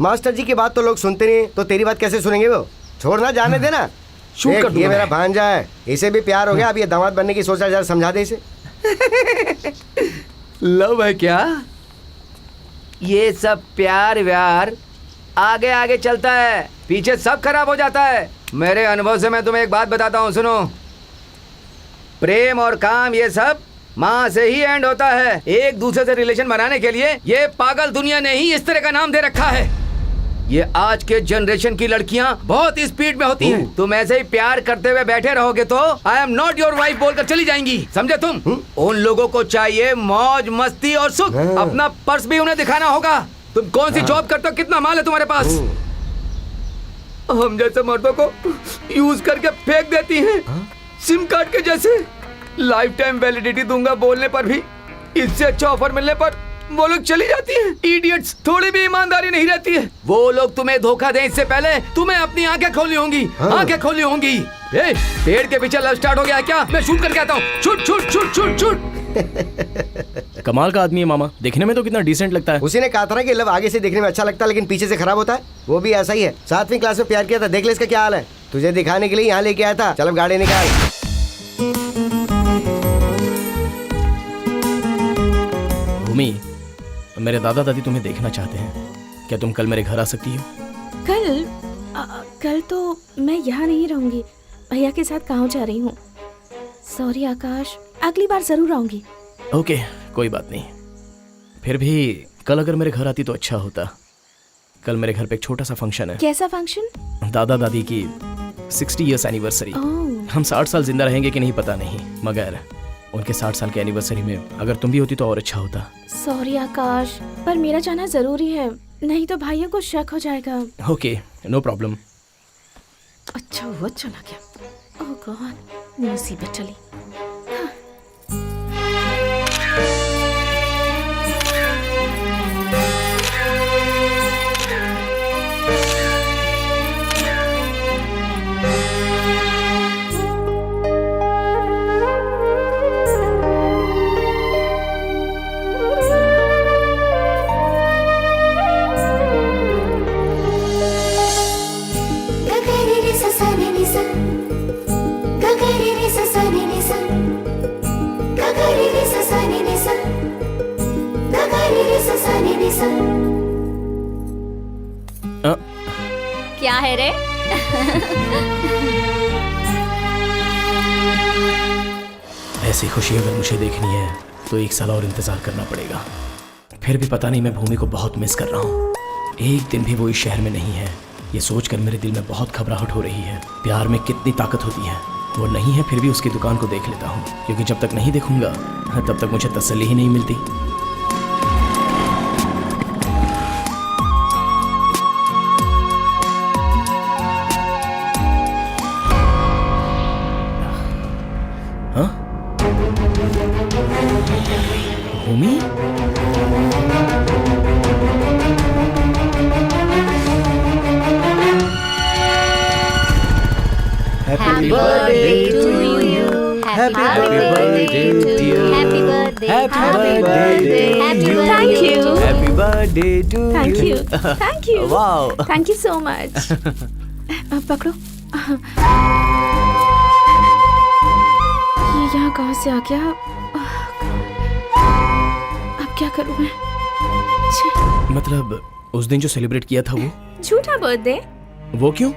मास्टर जी की बात तो लोग सुनते नहीं, तो तेरी बात कैसे सुनेंगे? वो छोड़ना, जाने देना। शूट कर दूंगा। ये मेरा भांजा है, इसे भी प्यार हो गया, अब ये दामाद बनने की सोच रहा है, जरा समझा दे इसे। लव है क्या? ये सब प्यार व्यार आगे आगे चलता है, पीछे सब खराब हो जाता है। मेरे अनुभव से मैं तुम्हें एक बात बताता हूँ, सुनो। प्रेम और काम ये सब माँ से ही एंड होता है। एक दूसरे से रिलेशन बनाने के लिए ये पागल दुनिया ने ही इस तरह का नाम दे रखा है। ये आज के जनरेशन की लड़कियां बहुत स्पीड में होती हैं। तुम ऐसे ही प्यार करते हुए बैठे रहोगे तो I am not your wife बोलकर चली जाएंगी, समझे तुम? उन लोगों को चाहिए मौज मस्ती और सुख, अपना पर्स भी उन्हें दिखाना होगा। तुम कौन सी जॉब करते हो, कितना माल है तुम्हारे पास? हम जैसे मर्दों को यूज करके फेंक देती हैं, सिम कार्ड के जैसे। लाइफ टाइम वैलिडिटी दूंगा बोलने पर भी, इससे अच्छा ऑफर मिलने पर वो लोग चली जाती हैं। इडियट्स, थोड़ी भी ईमानदारी नहीं रहती है। वो लोग तुम्हें धोखा दें इससे पहले तुम्हें अपनी आंखें खोलनी होंगी। आंखें खोलनी होंगी। पेड़ के पीछे लव स्टार्ट हो गया क्या? मैं शूट करके आता हूँ। Shoot shoot shoot shoot shoot. कमाल का आदमी है मामा, देखने में तो कितना डिसेंट लगता है। उसी ने कहा था ना कि लव आगे से देखने में अच्छा लगता है लेकिन पीछे से खराब होता है। वो भी ऐसा ही है, 7वीं क्लास में प्यार किया था, देख ले इसका क्या हाल है। तुझे दिखाने के लिए यहाँ लेके आया था। चल अब गाड़ी निकाल। भूमि, मेरे दादा दादी तुम्हें देखना चाहते हैं, क्या तुम कल मेरे घर आ सकती हो? कल तो मैं यहाँ नहीं रहूंगी, भैया के साथ गाँव जा रही हूँ। सॉरी आकाश, अगली बार जरूर आऊंगी। ओके, कोई बात नहीं। फिर भी कल अगर मेरे घर आती तो अच्छा होता। कल मेरे घर पे एक छोटा सा फंक्शन है। कैसा फंक्शन? दादा दादी की 60 ईयर्स एनिवर्सरी। हम 60 साल जिंदा रहेंगे कि नहीं पता नहीं, मगर उनके 60 साल के एनिवर्सरी में अगर तुम भी होती तो और अच्छा होता। सॉरी आकाश, पर मेरा जाना जरूरी है, नहीं तो भैया को शक हो जाएगा। Okay, no problem. अच्छा हुआ चला गया। ओह गॉड, मुसीबत चली। क्या है रे? ऐसी खुशी अगर मुझे देखनी है तो 1 साल और इंतजार करना पड़ेगा। फिर भी पता नहीं, मैं भूमि को बहुत मिस कर रहा हूँ। एक दिन भी वो इस शहर में नहीं है, ये सोचकर मेरे दिल में बहुत घबराहट हो रही है। प्यार में कितनी ताकत होती है। वो नहीं है, फिर भी उसकी दुकान को देख लेता हूँ, क्योंकि जब तक नहीं देखूंगा तब तक मुझे तसल्ली ही नहीं मिलती। हाँ? भूमि? Happy birthday to you. Happy birthday to you. Happy birthday. Happy birthday. Happy birthday. Thank you. Happy birthday to thank you thank you wow thank you so much. पकड़ो। ये यहाँ कहाँ से आ गया? अब क्या करूँ मैं? छी, मतलब उस दिन जो सेलिब्रेट किया था वो? झूठा बर्थडे। वो क्यों?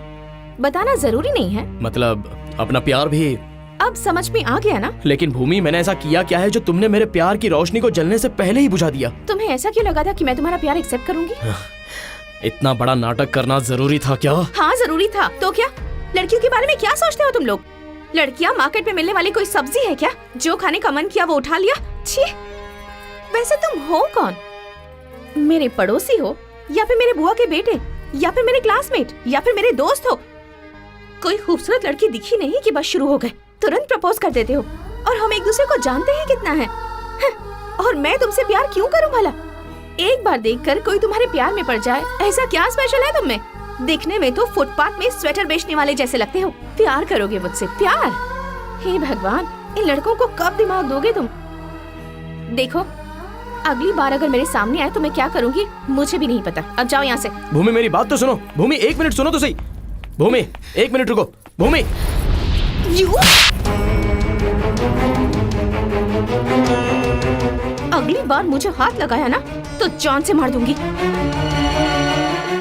बताना जरूरी नहीं है। मतलब अपना प्यार भी? अब समझ में आ गया ना? लेकिन भूमि, मैंने ऐसा किया क्या है जो तुमने मेरे प्यार की रोशनी को जलने से पहले ही बुझा दिया? तुम्हें ऐसा क्यों लगा था कि मैं तुम्हारा प्यार एक्सेप्ट करूंगी? इतना बड़ा नाटक करना जरूरी था क्या? हाँ जरूरी था। तो क्या? लड़कियों के बारे में क्या सोचते हो तुम लोग? लड़कियाँ मार्केट में मिलने वाली कोई सब्जी है क्या? जो खाने का मन किया वो उठा लिया। छी! वैसे तुम हो कौन? मेरे पड़ोसी हो या फिर मेरे बुआ के बेटे या फिर मेरे क्लासमेट या फिर मेरे दोस्त हो? कोई खूबसूरत लड़की दिखी नहीं कि बस शुरू हो गए, तुरंत प्रपोज कर देते हो। और हम एक दूसरे को जानते हैं कितना है। और मैं तुमसे प्यार क्यों करूं भला? एक बार देखकर कोई तुम्हारे प्यार में पड़ जाए, ऐसा क्या स्पेशल है तुम में? दिखने में तो फुटपाथ में स्वेटर बेचने वाले जैसे लगते हो। प्यार करोगे मुझसे? प्यार? हे भगवान, इन लड़कों को कब दिमाग दोगे तुम? देखो, अगली बार अगर मेरे सामने आए तो मैं क्या करूंगी मुझे भी नहीं पता। अब जाओ यहाँ से। भूमि, मेरी बात तो सुनो। भूमि, 1 मिनट सुनो तो सही। भूमि, 1 मिनट रुको। भूमि, अगली बार मुझे हाथ लगाया ना तो जान से मार दूंगी।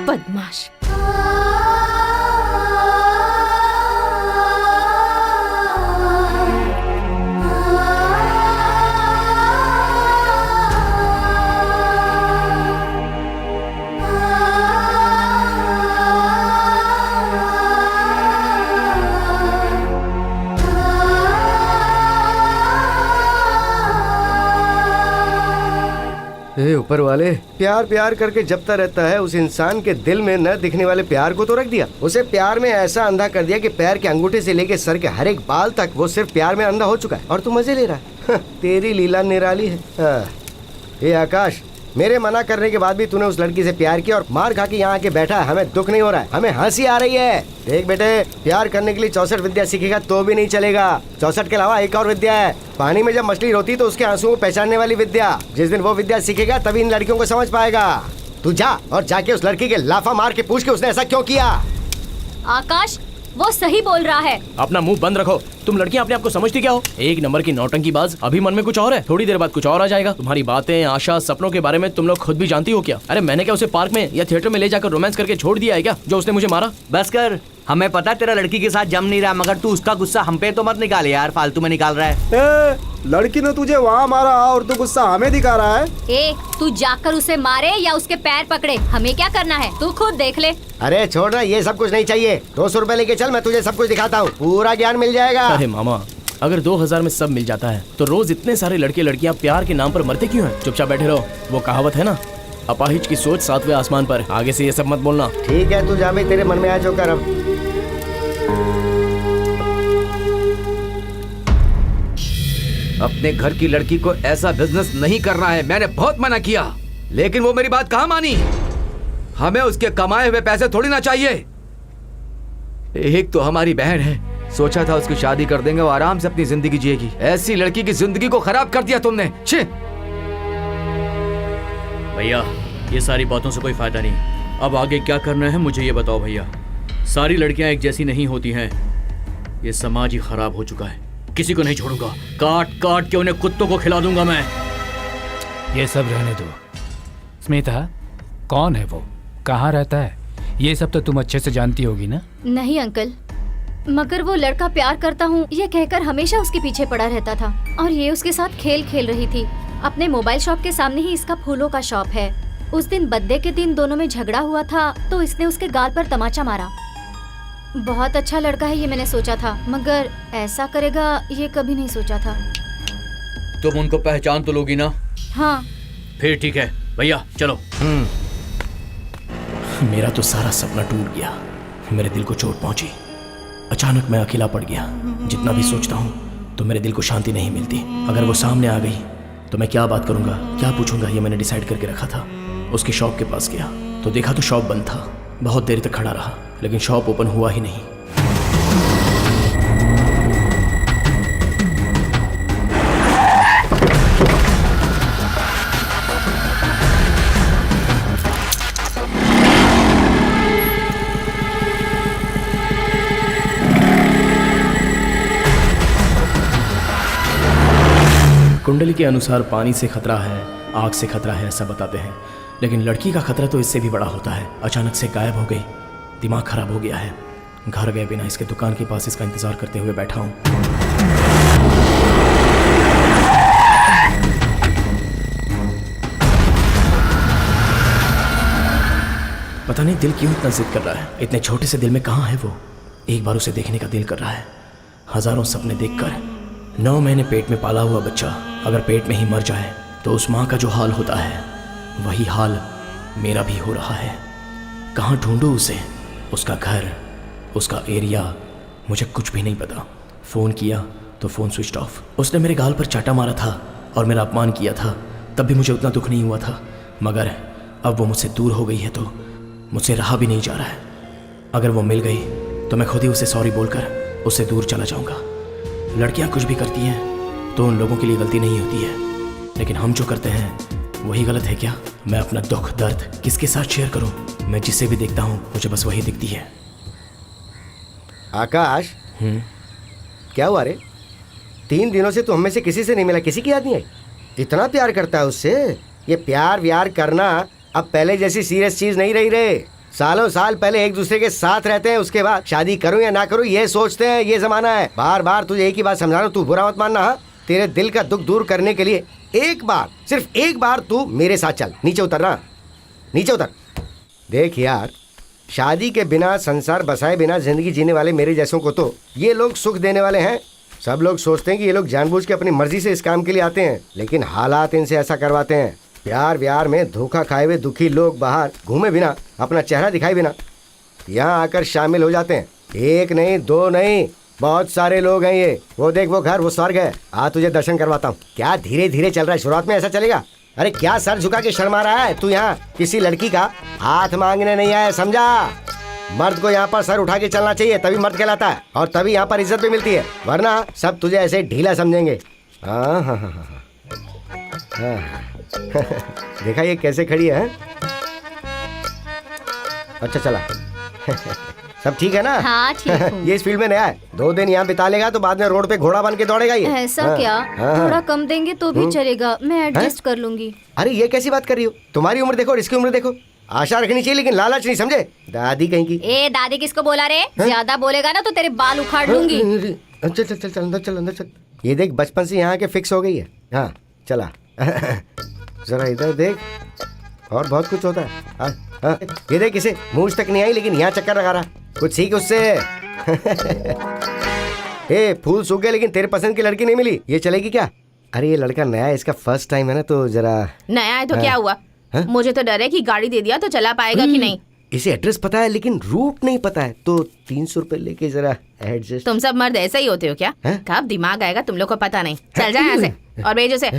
बदमाश। ऊपर वाले, प्यार प्यार करके जपता रहता है, उस इंसान के दिल में न दिखने वाले प्यार को तो रख दिया। उसे प्यार में ऐसा अंधा कर दिया कि पैर के अंगूठे से लेके सर के हर एक बाल तक वो सिर्फ प्यार में अंधा हो चुका है। और तू मजे ले रहा है। तेरी लीला निराली है। ये आकाश, मेरे मना करने के बाद भी तूने उस लड़की से प्यार किया और मार खा के यहाँ आके बैठा है। हमें दुख नहीं हो रहा है, हमें हंसी आ रही है। देख बेटे, प्यार करने के लिए 64 विद्या सीखेगा तो भी नहीं चलेगा। 64 के अलावा एक और विद्या है, पानी में जब मछली रोती तो उसके आंसुओं को पहचानने वाली विद्या। जिस दिन वो विद्या सीखेगा तभी इन लड़कियों को समझ पाएगा। तू जा और जाके उस लड़की के लाफा मार के पूछ के उसने ऐसा क्यों किया। आकाश, वो सही बोल रहा है। अपना मुंह बंद रखो। तुम लड़कियां अपने आप को समझती क्या हो? 1 नंबर की नौटंकी बाज। अभी मन में कुछ और है, थोड़ी देर बाद कुछ और आ जाएगा। तुम्हारी बातें, आशा, सपनों के बारे में तुम लोग खुद भी जानती हो क्या? अरे मैंने क्या उसे पार्क में या थिएटर में ले जाकर रोमांस करके छोड़ दिया है क्या, जो उसने मुझे मारा? बस कर, हमें पता तेरा लड़की के साथ जम नहीं रहा, मगर तू उसका गुस्सा हम पे तो मत निकाल यार, फालतू में निकाल रहा है। लड़की ने तुझे वहाँ मारा और तू गुस्सा हमें दिखा रहा है। ए, तू जाकर उसे मारे या उसके पैर पकड़े, हमें क्या करना है? तू खुद देख ले। अरे छोड़ रहा, ये सब कुछ नहीं चाहिए। 200 रुपए लेके चल, मैं तुझे सब कुछ दिखाता हूँ, पूरा ज्ञान मिल जाएगा। अरे मामा, अगर 2000 में सब मिल जाता है तो रोज इतने सारे लड़के लड़कियां प्यार के नाम पर मरते क्यों हैं? चुपचाप बैठे रहो। वो कहावत है ना, अपाहिज की सोच 7वें आसमान पर। आगे से ये सब मत बोलना। ठीक है, तू जा भाई, तेरे मन में आया जो कर। अब अपने घर की लड़की को ऐसा बिजनेस नहीं करना है। मैंने बहुत मना किया, लेकिन वो मेरी बात कहाँ मानी। हमें उसके कमाए हुए पैसे थोड़ी ना चाहिए। एक तो हमारी बहन है, सोचा था उसकी शादी कर देंगे, वो आराम से अपनी जिंदगी जिएगी। ऐसी लड़की की जिंदगी को खराब कर दिया तुमने। छी! भैया, ये सारी बातों से कोई फायदा नहीं। अब आगे क्या करना है मुझे ये बताओ भैया। सारी लड़कियां एक जैसी नहीं होती हैं। ये समाज ही खराब हो चुका है, किसी को नहीं छोड़ूंगा। काट काट के उन्हें कुत्तों को खिला दूंगा मैं। ये सब रहने दो। स्मिता, कौन है वो, कहाँ रहता है, ये सब तो तुम अच्छे से जानती होगी ना? नहीं अंकल, मगर वो लड़का प्यार करता हूँ ये कहकर हमेशा उसके पीछे पड़ा रहता था और ये उसके साथ खेल खेल रही थी। अपने मोबाइल शॉप के सामने ही इसका फूलों का शॉप है। उस दिन बर्थडे के दिन दोनों में झगड़ा हुआ था तो इसने उसके गाल पर तमाचा मारा। बहुत अच्छा लड़का है ये मैंने सोचा था, मगर ऐसा करेगा ये कभी नहीं सोचा था। तुम उनको पहचान तो लोगी ना? हाँ। फिर ठीक है भैया, चलो। मेरा तो सारा सपना टूट गया, मेरे दिल को चोट पहुंची। अचानक मैं अकेला पड़ गया। जितना भी सोचता हूँ तो मेरे दिल को शांति नहीं मिलती। अगर वो सामने आ गई तो मैं क्या बात करूँगा, क्या पूछूंगा, ये मैंने डिसाइड करके रखा था। उसकी शॉप के पास गया तो देखा तो शॉप बंद था। बहुत देर तक खड़ा रहा लेकिन शॉप ओपन हुआ ही नहीं। कुंडली के अनुसार पानी से खतरा है, आग से खतरा है, ऐसा बताते हैं, लेकिन लड़की का खतरा तो इससे भी बड़ा होता है। अचानक से गायब हो गई, दिमाग खराब हो गया है। घर गए बिना इसके दुकान के पास इसका इंतजार करते हुए बैठा हूँ। पता नहीं दिल क्यों इतना जिद कर रहा है। इतने छोटे से दिल में कहाँ है वो? एक बार उसे देखने का दिल कर रहा है। हजारों सपने देखकर 9 महीने पेट में पाला हुआ बच्चा अगर पेट में ही मर जाए तो उस माँ का जो हाल होता है वही हाल मेरा भी हो रहा है। कहाँ ढूंढूं उसे, उसका घर, उसका एरिया, मुझे कुछ भी नहीं पता। फ़ोन किया तो फ़ोन स्विच ऑफ। उसने मेरे गाल पर चाटा मारा था और मेरा अपमान किया था, तब भी मुझे उतना दुख नहीं हुआ था। मगर अब वो मुझसे दूर हो गई है तो मुझसे रहा भी नहीं जा रहा है। अगर वो मिल गई तो मैं खुद ही उसे सॉरी बोलकर उससे दूर चला जाऊंगा। लड़कियां कुछ भी करती हैं तो उन लोगों के लिए गलती नहीं होती है, लेकिन हम जो करते हैं वही गलत है क्या? मैं अपना दुख दर्द किसके साथ शेयर करूं? मैं जिसे भी देखता हूं मुझे बस वही दिखती है। आकाश, क्या हुआ रे? 3 दिनों से तू हमें से किसी से नहीं मिला, किसी की याद नहीं आई? इतना प्यार करता है उससे? ये प्यार व्यार करना अब पहले जैसी सीरियस चीज नहीं रही रे। सालों साल पहले एक दूसरे के साथ रहते हैं, उसके बाद शादी करूं या ना करूं ये सोचते हैं। ये जमाना है। बार बार तुझे एक ही बात समझा रहा हूं, तू बुरा मत मानना। हाँ, तेरे दिल का दुख दूर करने के लिए एक बार, सिर्फ एक बार तू मेरे साथ चल। नीचे उतरना, नीचे उतर। देख यार, शादी के बिना, संसार बसाए बिना जिंदगी जीने वाले मेरे जैसों को तो ये लोग सुख देने वाले हैं। सब लोग सोचते हैं कि ये लोग जानबूझ के अपनी मर्जी से इस काम के लिए आते हैं, लेकिन हालात इनसे ऐसा करवाते हैं। प्यार व्यार में धोखा खाए हुए दुखी लोग बाहर घूमे बिना, अपना चेहरा दिखाए बिना यहाँ आकर शामिल हो जाते हैं। 1 नहीं 2 नहीं, बहुत सारे लोग हैं ये। वो देख, वो घर, वो स्वर्ग है। आ तुझे दर्शन करवाता हूँ। क्या धीरे धीरे चल रहा है, शुरुआत में ऐसा चलेगा? अरे क्या सर झुका के शर्मा रहा है तू? यहाँ किसी लड़की का हाथ मांगने नहीं आया, समझा? मर्द को यहाँ पर सर उठा के चलना चाहिए, तभी मर्द कहलाता है और तभी यहाँ पर इज्जत भी मिलती है, वरना सब तुझे ऐसे ढीला समझेंगे। हाँ हाँ हाँ हाँ देखा ये कैसे खड़ी है? अच्छा चला सब ठीक है ना? हाँ ठीक हूँ। ये इस फील्ड में नया है, 2 दिन यहाँ बिता लेगा तो बाद में रोड पे घोड़ा बन के दौड़ेगा ये। ऐसा हाँ, क्या? हाँ, थोड़ा कम देंगे तो भी चलेगा, मैं एडजस्ट कर लूंगी। अरे ये कैसी बात कर रही हो? तुम्हारी उम्र देखो और इसकी उम्र देखो। आशा रखनी चाहिए लेकिन लालच नहीं, समझे? दादी कहीं की। ए दादी किसको बोला रे? ज्यादा बोलेगा ना तो तेरे बाल उखाड़ लूंगी। चल चल चल चल अंदर चल, अंदर चल। ये देख, बचपन से यहाँ के फिक्स हो गई है। हाँ चला जरा इधर देख, और बहुत कुछ होता है। हाँ हाँ, ये देख, इसे मूंछ तक नहीं आई लेकिन यहाँ चक्कर लगा रहा। कुछ सीख उससे। ए, फूल सूख गए लेकिन तेरे पसंद की लड़की नहीं मिली, ये चलेगी क्या? अरे ये लड़का नया है, इसका फर्स्ट टाइम है ना, तो जरा। नया है तो क्या हुआ? मुझे तो डर है कि गाड़ी दे दिया तो चला पाएगा कि नहीं। इसे एड्रेस पता है लेकिन रूट नहीं पता है, तो 300 रुपए लेके जरा एडजस्ट। तुम सब मर्द ऐसे ही होते हो क्या? कब दिमाग आएगा तुम लोग को पता नहीं। चल जा यहाँ से और भेज उसे।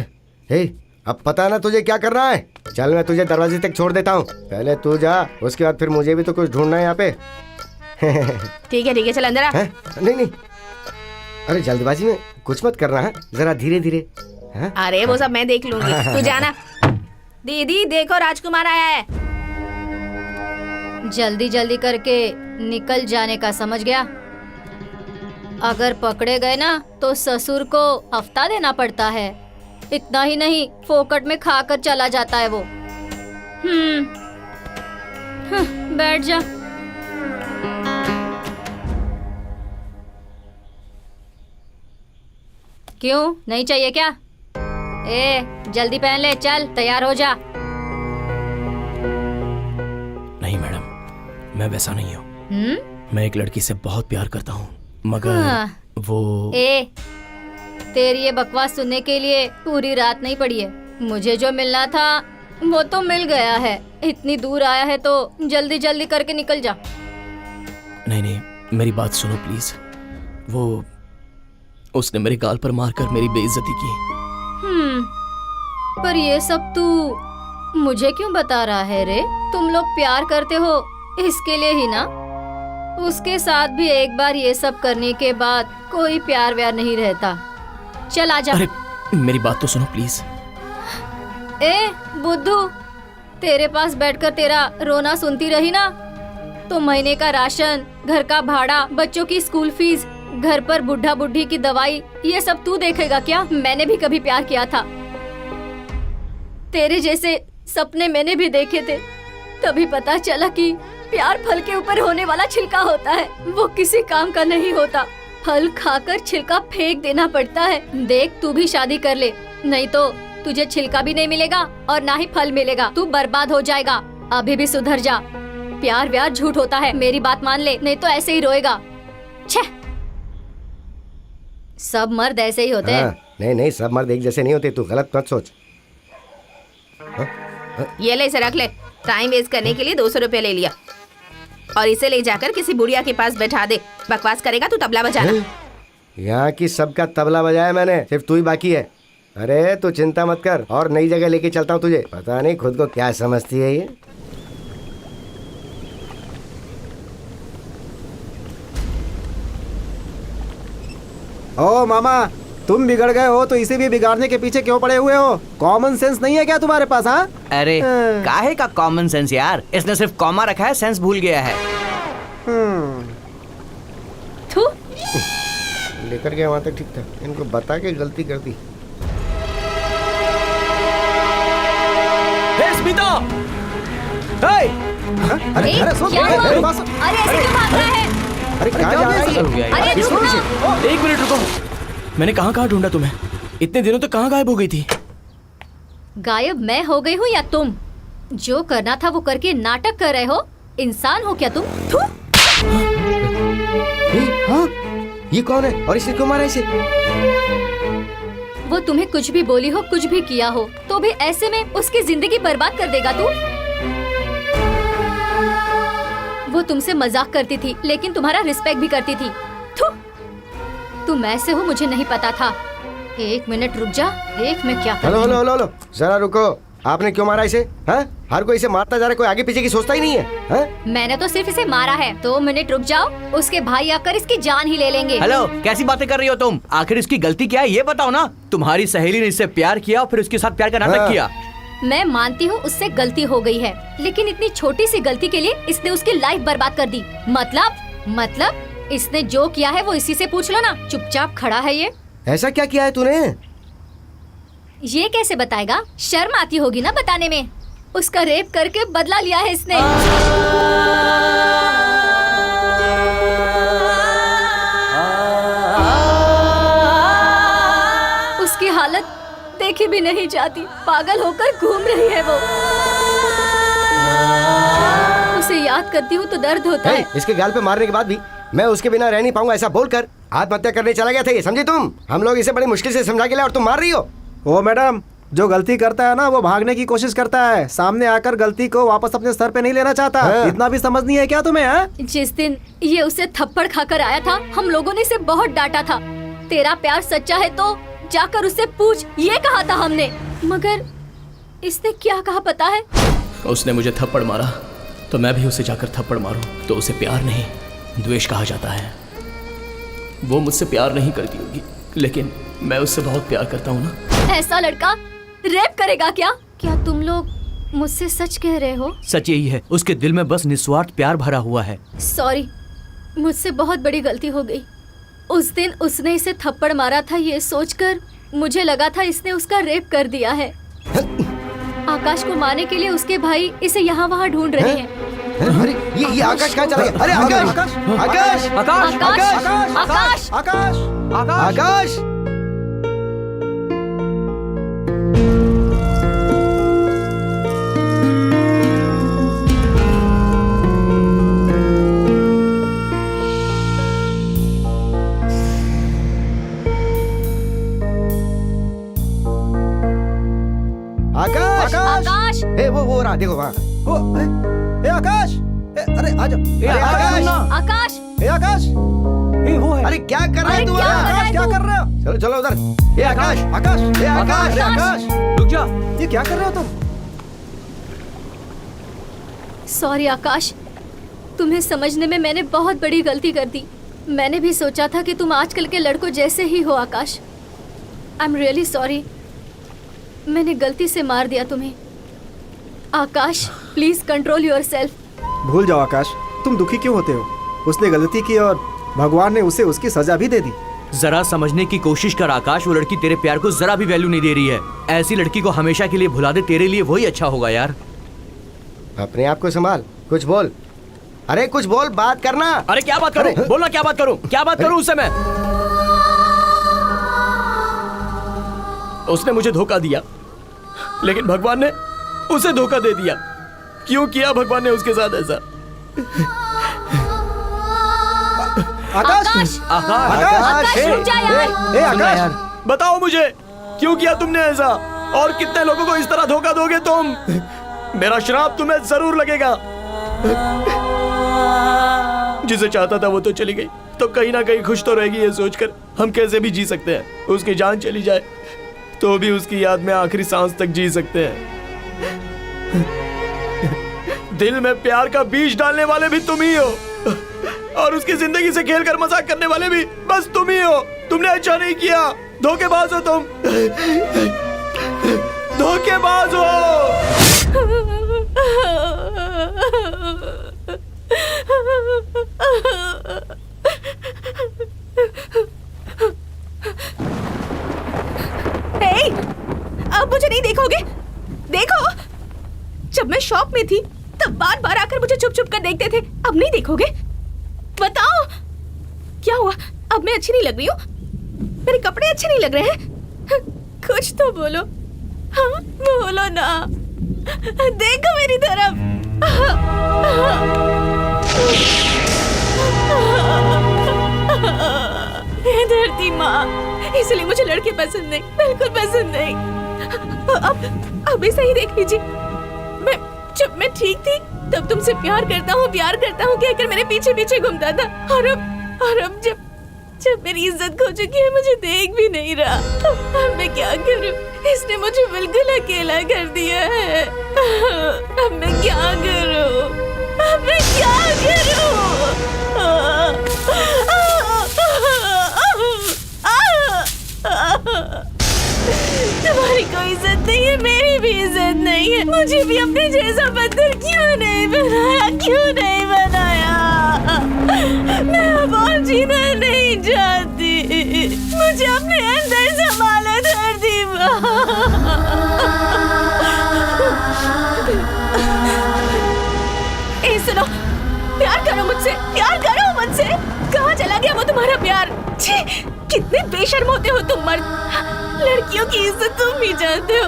अब पता ना तुझे क्या करना है। चल मैं तुझे दरवाजे तक छोड़ देता हूँ, पहले तू जा, उसके बाद फिर मुझे भी तो कुछ ढूंढना है यहाँ पे। ठीक है चल अंदर आ। नहीं नहीं, अरे जल्दबाजी में कुछ मत करना है, जरा धीरे धीरे। अरे वो सब मैं देख लूंगी, तू जाना। दीदी देखो राजकुमार आया है। जल्दी जल्दी करके निकल जाने का समझ गया। अगर पकड़े गए ना तो ससुर को हफ्ता देना पड़ता है। इतना ही नहीं, फोकट में खाकर चला जाता है वो। बैठ जा। क्यों, नहीं चाहिए क्या? जल्दी पहन ले, चल तैयार हो जा। नहीं मैडम, मैं वैसा नहीं हूँ। मैं एक लड़की से बहुत प्यार करता हूँ, मगर वो तेरी ये बकवास सुनने के लिए पूरी रात नहीं पड़ी है। मुझे जो मिलना था वो तो मिल गया है। इतनी दूर आया है तो जल्दी जल्दी करके निकल जा। नहीं, मेरी बात सुनो प्लीज। उसने मेरे गाल पर मारकर मेरी बेइज्जती की। पर ये सब तू मुझे क्यों बता रहा है रे? तुम लोग प्यार करते हो इसके लिए ही ना? उसके साथ भी एक बार ये सब करने के बाद कोई प्यार व्यार नहीं रहता। चल आजा। अरे मेरी बात तो सुनो प्लीज। बुद्धू, तेरे पास बैठकर तेरा रोना सुनती रही ना तो महीने का राशन, घर का भाड़ा, बच्चों की स्कूल फीस, घर पर बुढ़ा बुढ़ी की दवाई, ये सब तू देखेगा क्या? मैंने भी कभी प्यार किया था। तेरे जैसे सपने मैंने भी देखे थे। तभी पता चला कि प्यार फल के ऊपर होने वाला छिलका होता है, वो किसी काम का नहीं होता। फल खाकर छिलका फेंक देना पड़ता है। देख, तू भी शादी कर ले, नहीं तो तुझे छिलका भी नहीं मिलेगा और ना ही फल मिलेगा। तू बर्बाद हो जाएगा। अभी भी सुधर जा। प्यार व्यार झूठ होता है, मेरी बात मान ले, नहीं तो ऐसे ही रोएगा। छे, सब मर्द ऐसे ही होते हैं। नहीं, सब मर्द एक जैसे नहीं होते। तू गलत मत सोच। ये ले, इसे रख ले। टाइम वेस्ट करने के लिए 200 रुपए ले लिया और इसे ले जाकर किसी बुढ़िया के पास बैठा दे। बकवास करेगा तू तबला बजाना। यहाँ की सबका तबला बजाया मैंने, सिर्फ तू ही बाकी है। अरे तू चिंता मत कर, और नई जगह लेके चलता हूँ तुझे। पता नहीं खुद को क्या समझती है ये। ओ मामा, तुम बिगड़ गए हो तो इसे भी बिगाड़ने के पीछे क्यों पड़े हुए हो? कॉमन सेंस नहीं है क्या तुम्हारे पास? हाँ, अरे काहे का कॉमन सेंस यार, इसने सिर्फ कॉमा रखा है, सेंस भूल गया है। लेकर गया वहाँ तक ठीक था, इनको बता के गलती कर दी। स्मिता! अरे क्या हुआ? अरे ऐसे क्यों भाग रहा है? अरे क्या जा रहा है? अरे रुक ना। 1 मिनट रुको। मैंने कहाँ ढूंढा तुम्हें? इतने दिनों तक कहाँ गायब हो गई थी? गायब मैं हो गई हूँ या तुम? जो करना था वो करके नाटक कर रहे हो। इंसान हो क्या तुम? हाँ, ये कौन है और इसने क्यों मारा इसे? वो तुम्हें कुछ भी बोली हो, कुछ भी किया हो, तो भी ऐसे में उसकी जिंदगी बर्बाद कर देगा तू? वो तुमसे मजाक करती थी लेकिन तुम्हारा रिस्पेक्ट भी करती थी। तुम ऐसे हो मुझे नहीं पता था। 1 मिनट रुक जा, देख मैं क्या हेलो, जरा रुको। आपने क्यों मारा इसे? हाँ? हर कोई इसे मारता जा रहा है, कोई आगे पीछे की सोचता ही नहीं है। हाँ? मैंने तो सिर्फ इसे मारा है। 2 मिनट रुक जाओ, उसके भाई आकर इसकी जान ही ले लेंगे। हेलो, कैसी बातें कर रही हो तुम? आखिर इसकी गलती क्या है ये बताओ ना। तुम्हारी सहेली ने इससे प्यार किया और फिर उसके साथ प्यार का नाटक किया। मैं मानती हूँ उससे गलती हो गई है, लेकिन इतनी छोटी सी गलती के लिए इसने उसकी लाइफ बर्बाद कर दी। मतलब इसने जो किया है वो इसी से पूछ लो ना। चुपचाप खड़ा है ये। ऐसा क्या किया है तूने? ये कैसे बताएगा? शर्म आती होगी ना बताने में। उसका रेप करके बदला लिया है इसने। उसकी हालत देखी भी नहीं जाती, पागल होकर घूम रही है वो। उसे याद करती हूँ तो दर्द होता है। इसके गाल पे मारने के बाद भी मैं उसके बिना रह नहीं पाऊंगा, ऐसा बोलकर आत्महत्या करने चला गया था ये, समझी तुम? हम लोग इसे बड़ी मुश्किल से समझा के लाए और तुम मार रही हो। ओ मैडम, जो गलती करता है ना वो भागने की कोशिश करता है, सामने आकर गलती को वापस अपने सर पे नहीं लेना चाहता। इतना भी समझ नहीं है क्या तुम्हें? हाँ? जिस दिन ये उसे थप्पड़ खाकर आया था, हम लोगों ने इसे बहुत डांटा था। तेरा प्यार सच्चा है तो जाकर उससे पूछ, ये कहा था हमने। मगर इसने क्या कहा पता है? उसने मुझे थप्पड़ मारा तो मैं भी उसे जाकर थप्पड़ मारूं तो उसे प्यार नहीं द्वेष कहा जाता है। वो मुझसे प्यार नहीं करती होगी लेकिन मैं उससे बहुत प्यार करता हूँ ना। ऐसा लड़का रेप करेगा क्या? क्या तुम लोग मुझसे सच कह रहे हो? सच यही है, उसके दिल में बस निस्वार्थ प्यार भरा हुआ है। सॉरी, मुझसे बहुत बड़ी गलती हो गई। उस दिन उसने इसे थप्पड़ मारा था ये सोचकर मुझे लगा था इसने उसका रेप कर दिया है। आकाश को मारने के लिए उसके भाई इसे यहाँ वहाँ ढूंढ रहे हैं। अरे ये आकाश कहाँ चला गया? अरे आकाश आकाश आकाश आकाश आकाश आकाश आकाश आकाश आकाश आकाश ए वो रहा, देखो वहाँ। ए आकाश अरे आ जाओ। आकाश आकाश ए आकाश वो है। अरे क्या कर रहा है तू? आकाश क्या कर रहे हो? चलो चलो उधर। ए आकाश आकाश ए आकाश आकाश रुक जा। ये क्या कर रहे हो तुम? सॉरी आकाश, तुम्हें समझने में मैंने बहुत बड़ी गलती कर दी। मैंने भी सोचा था कि तुम आजकल के लड़कों जैसे ही हो आकाश। आई एम रियली सॉरी, मैंने गलती से मार दिया तुम्हें। आकाश प्लीज कंट्रोल योरसेल्फ। भूल जाओ आकाश, तुम दुखी क्यों होते हो? उसने गलती की और भगवान ने उसे उसकी सजा भी दे दी। जरा समझने की कोशिश कर आकाश, वो लड़की तेरे प्यार को जरा भी वैल्यू नहीं दे रही है। ऐसी लड़की को हमेशा के लिए भुला दे, तेरे लिए वही अच्छा होगा यार। अपने आप को संभाल, कुछ बोल। अरे कुछ बोल, बात करना। अरे क्या बात करूं? बोलना क्या बात करूं? क्या बात करूं उससे मैं? उसने मुझे धोखा दिया, लेकिन भगवान ने उसे धोखा दे दिया। क्यों किया भगवान ने उसके साथ ऐसा? आकाश आकाश रुक जा यार। ए आकाश यार बताओ मुझे, क्यों किया तुमने ऐसा? और कितने लोगों को इस तरह धोखा दोगे तुम? मेरा श्राप तुम्हें जरूर लगेगा। जिसे चाहता था वो तो चली गई, तो कहीं ना कहीं खुश तो रहेगी ये सोचकर हम कैसे भी जी सकते हैं। उसकी जान चली जाए तो भी उसकी याद में आखिरी सांस तक जी सकते हैं। दिल में प्यार का बीज डालने वाले भी तुम ही हो, और उसकी जिंदगी से खेलकर मजाक करने वाले भी बस तुम ही हो। तुमने अच्छा नहीं किया, धोखेबाज हो तुम, धोखेबाज हो। हे, अब मुझे नहीं देखोगे? देखो, जब मैं शॉप में थी तब बार बार आकर मुझे छुप छुप कर देखते थे, अब नहीं देखोगे? बताओ क्या हुआ? अब मैं अच्छी नहीं लग रही हूँ? मेरे कपड़े अच्छे नहीं लग रहे हैं? कुछ तो बोलो। हाँ बोलो ना, देखो मेरी तरफ। हे धरती माँ, इसलिए मुझे लड़के पसंद नहीं, बिल्कुल पसंद नहीं। अब ऐसा ही देख लीजिए, जब मैं ठीक थी तब तुमसे प्यार करता हूँ कहकर मेरे पीछे पीछे घूमता था, और अब जब मेरी इज्जत खो चुकी है मुझे देख भी नहीं रहा। अब मैं क्या करूँ? इसने मुझे बिल्कुल अकेला कर दिया है। अब मैं क्या करूँ? तुम्हारी कोई इज्जत नहीं है, मेरी भी इज्जत नहीं है। मुझे भी अपने जैसा बंदर क्यों नहीं बनाया? मैं अब और जीना नहीं चाहती, मुझे अपने अंदर संभालो धरती माँ। सुनो, प्यार करो मुझसे। कहाँ चला गया वो तुम्हारा प्यार? छी, कितने बेशर्म होते हो तुम मर्द। लड़कियों की इज्जत तुम ही जानते हो,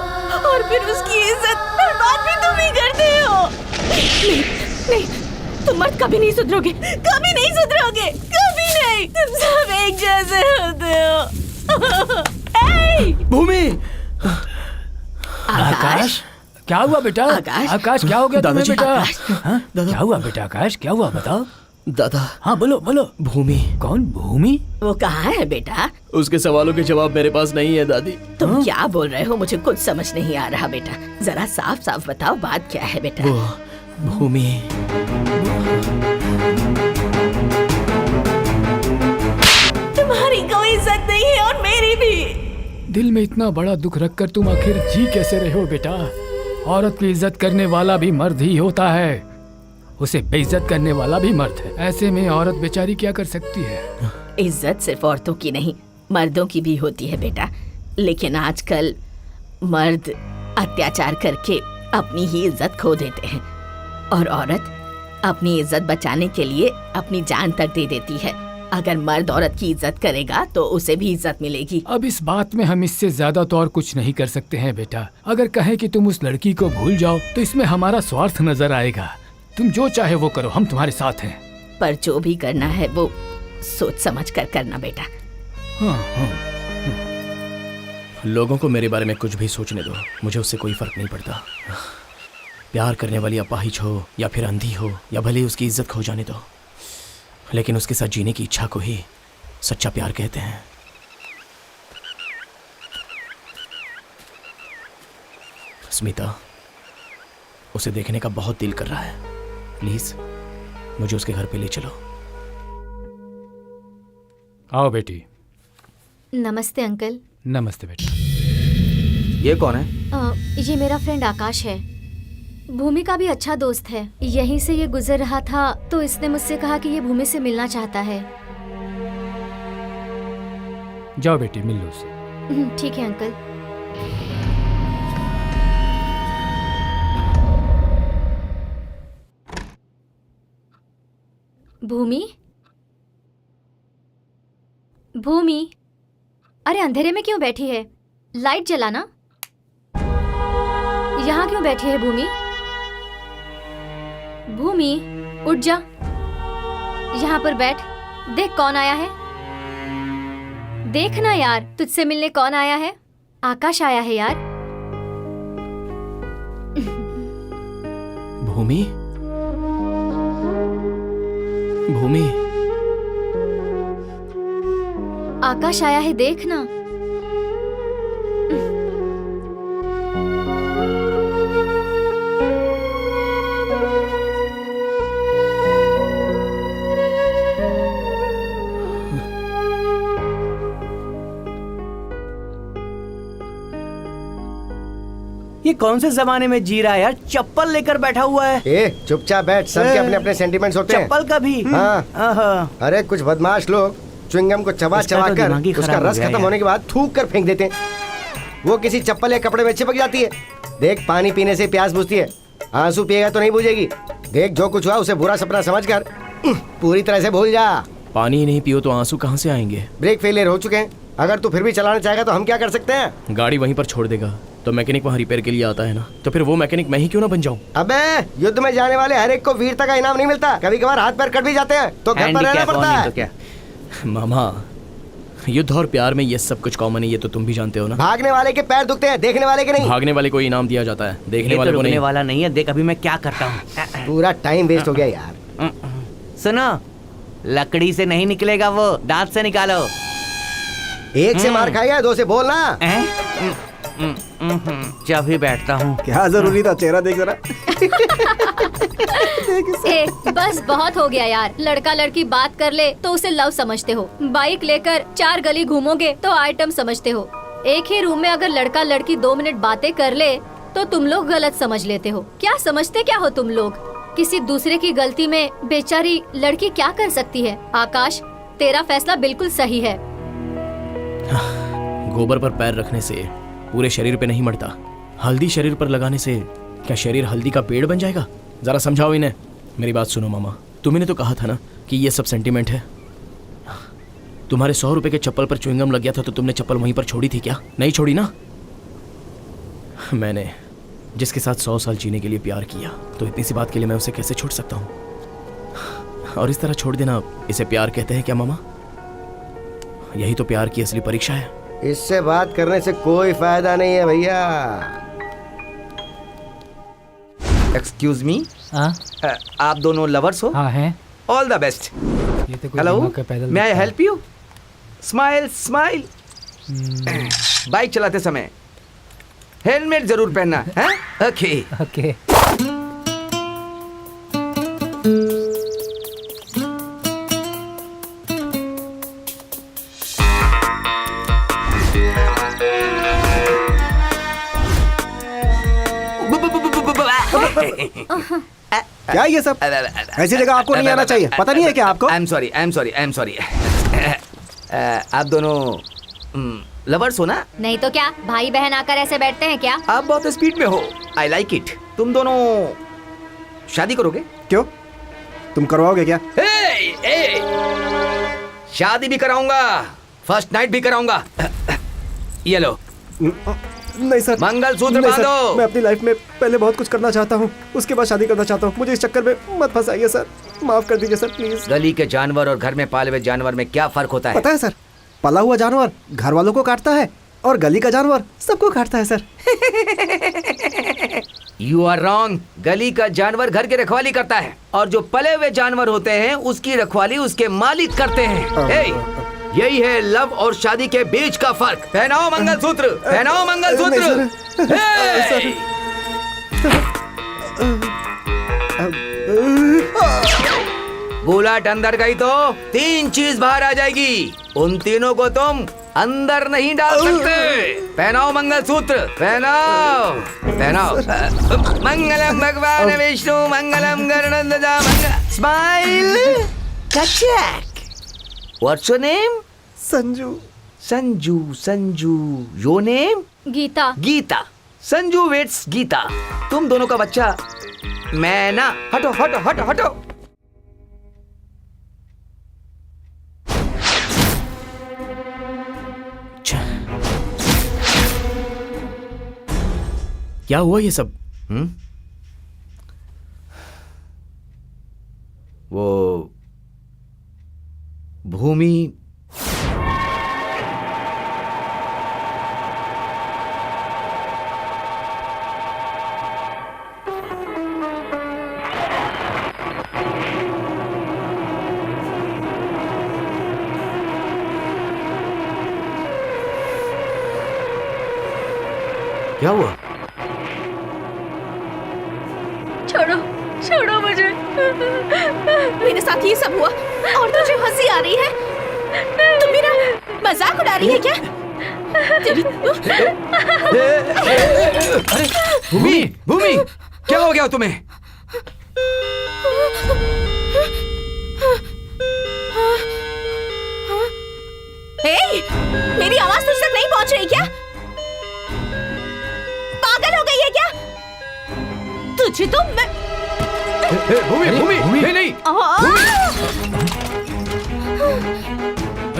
और फिर उसकी इज्जत बर्बाद भी तुम ही करते हो। नहीं, तुम मर्द कभी नहीं सुधरोगे, कभी नहीं। तुम सब एक जैसे होते हो। भूमि, आकाश क्या हुआ बेटा? आकाश क्या हो गया तुम्हें बेटा? हाँ? क्या हुआ बेटा? आकाश क्या हुआ बताओ। दादा। हाँ बोलो। भूमि। कौन भूमि? वो कहाँ है बेटा? उसके सवालों के जवाब मेरे पास नहीं है दादी। तुम क्या बोल रहे हो? मुझे कुछ समझ नहीं आ रहा बेटा, जरा साफ साफ बताओ बात क्या है बेटा? भूमि, तुम्हारी कोई इज्जत नहीं है और मेरी भी। दिल में इतना बड़ा दुख रखकर तुम आखिर जी कैसे रहे हो बेटा? औरत की इज्जत करने वाला भी मर्द ही होता है, उसे बेइज्जत करने वाला भी मर्द है। ऐसे में औरत बेचारी क्या कर सकती है? इज्जत सिर्फ औरतों की नहीं, मर्दों की भी होती है बेटा। लेकिन आजकल मर्द अत्याचार करके अपनी ही इज्जत खो देते हैं और औरत अपनी इज्जत बचाने के लिए अपनी जान तक दे देती है। अगर मर्द औरत की इज्जत करेगा तो उसे भी इज्जत मिलेगी। अब इस बात में हम इससे ज्यादा तो और कुछ नहीं कर सकते हैं बेटा। अगर कहें कि तुम उस लड़की को भूल जाओ तो इसमें हमारा स्वार्थ नजर आएगा। तुम जो चाहे वो करो, हम तुम्हारे साथ हैं। पर जो भी करना है वो सोच समझ कर करना बेटा। हाँ। लोगों को मेरे बारे में कुछ भी सोचने दो, मुझे उससे कोई फर्क नहीं पड़ता। प्यार करने वाली अपाहिज हो या फिर अंधी हो या भले ही उसकी इज्जत खो जाने दो, लेकिन उसके साथ जीने की इच्छा को ही सच्चा प्यार कहते हैं। स्मिता, उसे देखने का बहुत दिल कर रहा है। प्लीज मुझे उसके घर पे ले चलो। आओ बेटी। नमस्ते अंकल। नमस्ते बेटा। ये कौन है? ये मेरा फ्रेंड आकाश है। भूमि का भी अच्छा दोस्त है। यहीं से ये गुजर रहा था तो इसने मुझसे कहा कि ये भूमि से मिलना चाहता है। जाओ बेटी, मिल लो उससे। ठीक है अंकल। भूमि, भूमि, अरे अंधेरे में क्यों बैठी है? लाइट जलाना। यहाँ क्यों बैठी है भूमि? भूमि, उठ जा। यहाँ पर बैठ। देख कौन आया है। देखना यार, तुझसे मिलने कौन आया है? आकाश आया है यार। भूमि, भूमि, आकाश आया है, देखना। ये कौन से जमाने में जी रहा है यार? चप्पल लेकर बैठा हुआ है। ए चुपचाप बैठ, सबके अपने अपने सेंटिमेंट्स होते हैं। चप्पल का भी? हाँ। अरे कुछ बदमाश लोग च्युइंगम को चबा चबा कर उसका रस खत्म होने के बाद थूक कर फेंक देते हैं। वो किसी चप्पल या कपड़े में चिपक जाती है। देख, पानी पीने से प्यास बुझती है, आंसू पिएगा तो नहीं बुझेगी। देख, जो कुछ हुआ उसे बुरा सपना समझकर पूरी तरह से भूल जा। पानी नहीं पियो तो आंसू कहाँ से आएंगे? ब्रेक फेलियर हो चुके हैं। अगर तू फिर भी चलाना चाहेगा तो हम क्या कर सकते हैं? गाड़ी वहीं पर छोड़ देगा तो मैकेनिक वहाँ रिपेयर के लिए आता है ना, तो फिर वो मैकेनिक मैं ही क्यों ना बन जाऊँ? अबे, युद्ध में जाने वाले हर एक को वीरता का इनाम नहीं मिलता। कभी कभार हाथ पैर कट भी जाते हैं तो घर पर रहना पड़ता है। तो क्या? मामा, युद्ध और प्यार में ये सब कुछ कॉमन है, ये तो तुम भी जानते हो ना। भागने वाले के पैर दुखते हैं, देखने वाले के नहीं। भागने वाले को इनाम दिया जाता है, देखने वाले को नहीं। वाला नहीं है। देख अभी मैं क्या करता हूँ। पूरा टाइम वेस्ट हो गया यार। सुनो, लकड़ी से नहीं निकलेगा वो, दांत से निकालो। एक से मार खाएगा, दो से बोलना। जब ही बैठता हूँ। क्या जरूरी था? चेहरा देख जरा। ए, बस बहुत हो गया यार। लड़का लड़की बात कर ले तो उसे लव समझते हो, बाइक लेकर 4 गली घूमोगे तो आइटम समझते हो, एक ही रूम में अगर लड़का लड़की 2 मिनट बातें कर ले तो तुम लोग गलत समझ लेते हो। क्या समझते क्या हो तुम लोग? किसी दूसरे की गलती में बेचारी लड़की क्या कर सकती है? आकाश, तेरा फैसला बिल्कुल सही है। गोबर पर पैर रखने से पूरे शरीर पे नहीं मरता, हल्दी शरीर पर लगाने से क्या शरीर हल्दी का पेड़ बन जाएगा? जरा समझाओ इन्हें। मेरी बात सुनो मामा, तुमने तो कहा था ना कि ये सब सेंटीमेंट है। तुम्हारे 100 रुपए के चप्पल पर च्युइंगम लग गया था तो तुमने चप्पल वहीं पर छोड़ी थी क्या? नहीं छोड़ी ना। मैंने जिसके साथ 100 साल जीने के लिए प्यार किया तो इतनी सी बात के लिए मैं उसे कैसे छोड़ सकता हूँ? और इस तरह छोड़ देना, इसे प्यार कहते हैं क्या मामा? यही तो प्यार की असली परीक्षा है। इससे बात करने से कोई फायदा नहीं है भैया। एक्सक्यूज मी, हाँ आप दोनों लवर्स हो? हाँ हैं। All the best. ये तो कोई हेलो, दिमाग का पैदल मे आई दिखता है। Help you? Smile smile. Bike चलाते समय हेलमेट जरूर पहनना है। Okay okay. क्या ये सब? ऐसी जगह आपको नहीं आना चाहिए। पता नहीं है क्या आपको? I am sorry, I am sorry, I am sorry. आप दोनों लवर्स हो ना? नहीं तो क्या, भाई बहन आकर ऐसे बैठते हैं क्या? आप बहुत स्पीड में हो। I like it. तुम दोनों शादी करोगे? क्यों, तुम करवाओगे क्या? शादी भी कराऊंगा, फर्स्ट नाइट भी कराऊंगा। ये लो। नहीं सर, मंगलसूत्र नहीं सर, बांधो। मैं अपनी लाइफ में पहले बहुत कुछ करना चाहता हूँ, उसके बाद शादी करना चाहता हूँ। मुझे इस चक्कर में मत फंसाइए सर, माफ कर दीजिए सर प्लीज। गली के जानवर और घर में पाले हुए जानवर में क्या फर्क होता है? पता है सर, पला हुआ जानवर घर वालों को काटता है और गली का जानवर सबको काटता है सर। You are wrong. गली का जानवर घर की रखवाली करता है और जो पले हुए जानवर होते हैं उसकी रखवाली उसके मालिक करते हैं। यही है लव और शादी के बीच का फर्क। पहनाओ मंगलसूत्र, पहनाओ मंगलसूत्र। बुलेट अंदर गई तो 3 चीज बाहर आ जाएगी, उन तीनों को तुम अंदर नहीं डाल सकते। पहनाओ मंगलसूत्र, पहनाओ पहनाओ। मंगलम भगवान विष्णु मंगलम गरुड़ध्वजा मंगल। Smile. What's your name? Sanju. Sanju, Sanju. Your name? Geeta. Geeta. Sanju weds Geeta. तुम दोनों का बच्चा मैं ना। हटो हटो हटो हटो। क्या हुआ ये सब? वो भूमि क्या हुआ? छोड़ो छोड़ो मुझे। मेरे साथ ये सब हुआ और तुझे हंसी आ रही है? तुम मेरा मजाक उड़ा रही है क्या? अरे भूमि, भूमि क्या हो गया तुम्हें? मेरी आवाज तुझ तक नहीं पहुंच रही क्या? पागल हो गई है क्या? तुझे तो मैं भूमि, भूमि, भूमि नहीं।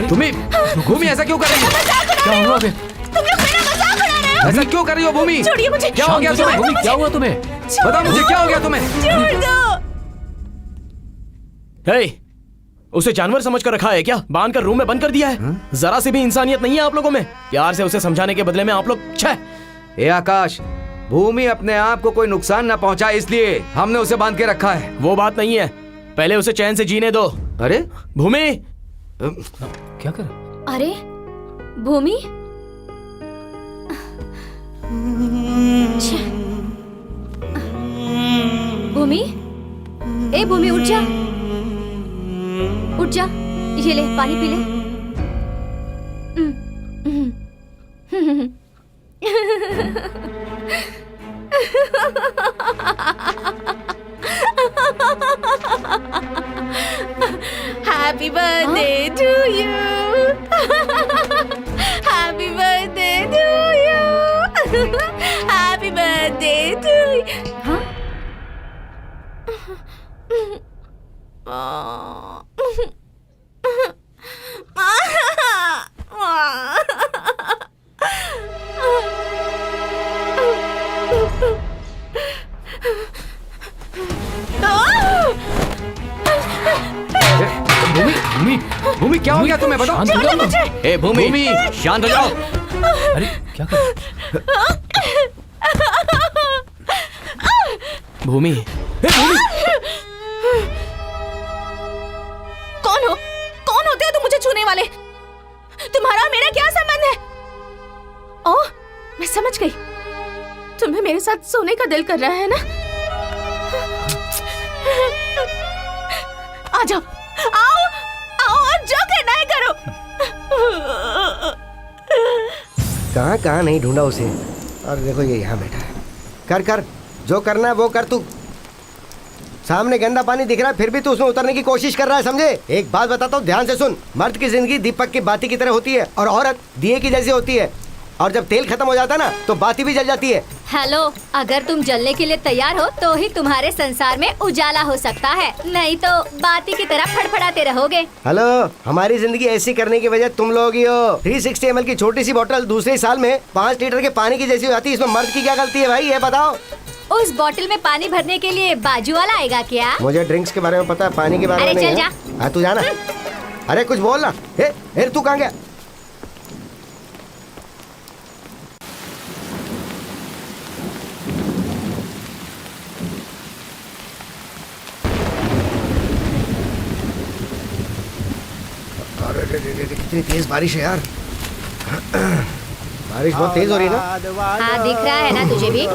भूमि, भूमि ऐसा क्यों कर रही हो? क्या हुआ बे? तुम लोग मेरा मजाक उड़ा रहे हो। ऐसा क्यों कर रही हो भूमि? छोड़िए मुझे। क्या हो गया तुम्हें? भूमि, क्या हुआ तुम्हें? बताओ मुझे क्या हो गया तुम्हें? छोड़ दो। हे, उसे जानवर समझकर रखा है क्या? बांध कर रूम में बंद कर दिया है? जरा सी भी इंसानियत नहीं है आप लोगों में? प्यार से उसे समझाने के बदले में आप लोग छह। ए आकाश, भूमि अपने आप को कोई नुकसान न पहुंचाए इसलिए हमने उसे बांध के रखा है। वो बात नहीं है, पहले उसे चैन से जीने दो। अरे भूमि, क्या कर? अरे भूमि, भूमि, ए भूमि उठ जा, उठ जा, ये ले पानी पी ले। Happy birthday to you. Happy birthday to you. Happy birthday to you. हाँ? भूमि, भूमि, भूमि क्या हो गया तुम्हें? बताओ। ए भूमि, भूमि शांत हो जाओ। अरे क्या कर? भूमि, भूमि, कौन हो? कौन होते हो तुम मुझे छूने वाले? तुम्हारा मेरा क्या संबंध है? ओह, मैं समझ गई। तुम्हें मेरे साथ सोने का दिल कर रहा है ना? आ जाओ, आओ, आओ और जो करना है करो। कहाँ कहाँ नहीं ढूंढा उसे, और देखो ये यहाँ बैठा है। कर कर, जो करना है वो कर तू। सामने गंदा पानी दिख रहा है फिर भी तू उसमें उतरने की कोशिश कर रहा है, समझे? एक बात बताता हूँ, ध्यान से सुन। मर्द की जिंदगी दीपक की बाती की तरह होती है और औरत दिए की जैसी होती है। और जब तेल खत्म हो जाता है ना तो बाती भी जल जाती है। हेलो, अगर तुम जलने के लिए तैयार हो तो ही तुम्हारे संसार में उजाला हो सकता है, नहीं तो बाती की तरह फड़फड़ाते रहोगे। हेलो, हमारी जिंदगी ऐसी करने की वजह तुम लोग ही हो। 360 ml की छोटी सी बोतल दूसरे साल में 5 लीटर के पानी की जैसी हो जाती है। इसमें मर्द की क्या गलती है भाई, ये बताओ। उस बोतल में पानी भरने के लिए बाजू वाला आएगा क्या? मुझे ड्रिंक्स के बारे में पता है, पानी के बारे में अरे नहीं चल है। हाँ तू जाना। अरे कुछ बोल ना। तू कहाँ गया? कितनी तेज बारिश है यार। बारिश बहुत तेज हो रही है ना। हाँ, दिख रहा है ना तुझे भी?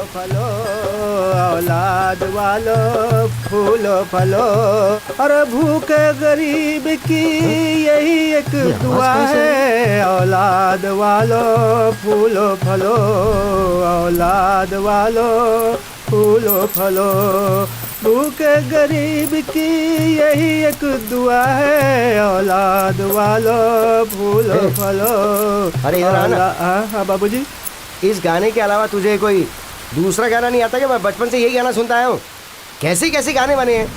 औलाद वालो फूलो फलो, और भूखे गरीब की यही एक दुआ है। औलाद वालो फूलो फलो, औलाद वालो फूलो फलो, भूखे गरीब की यही एक दुआ है। औलाद वालो फूलो फलो। अरे इधर आना। हाँ बाबूजी। इस गाने के अलावा तुझे कोई दूसरा गाना नहीं आता क्या? मैं बचपन से यही गाना सुनता आया हूँ। कैसे कैसे गाने बने हैं।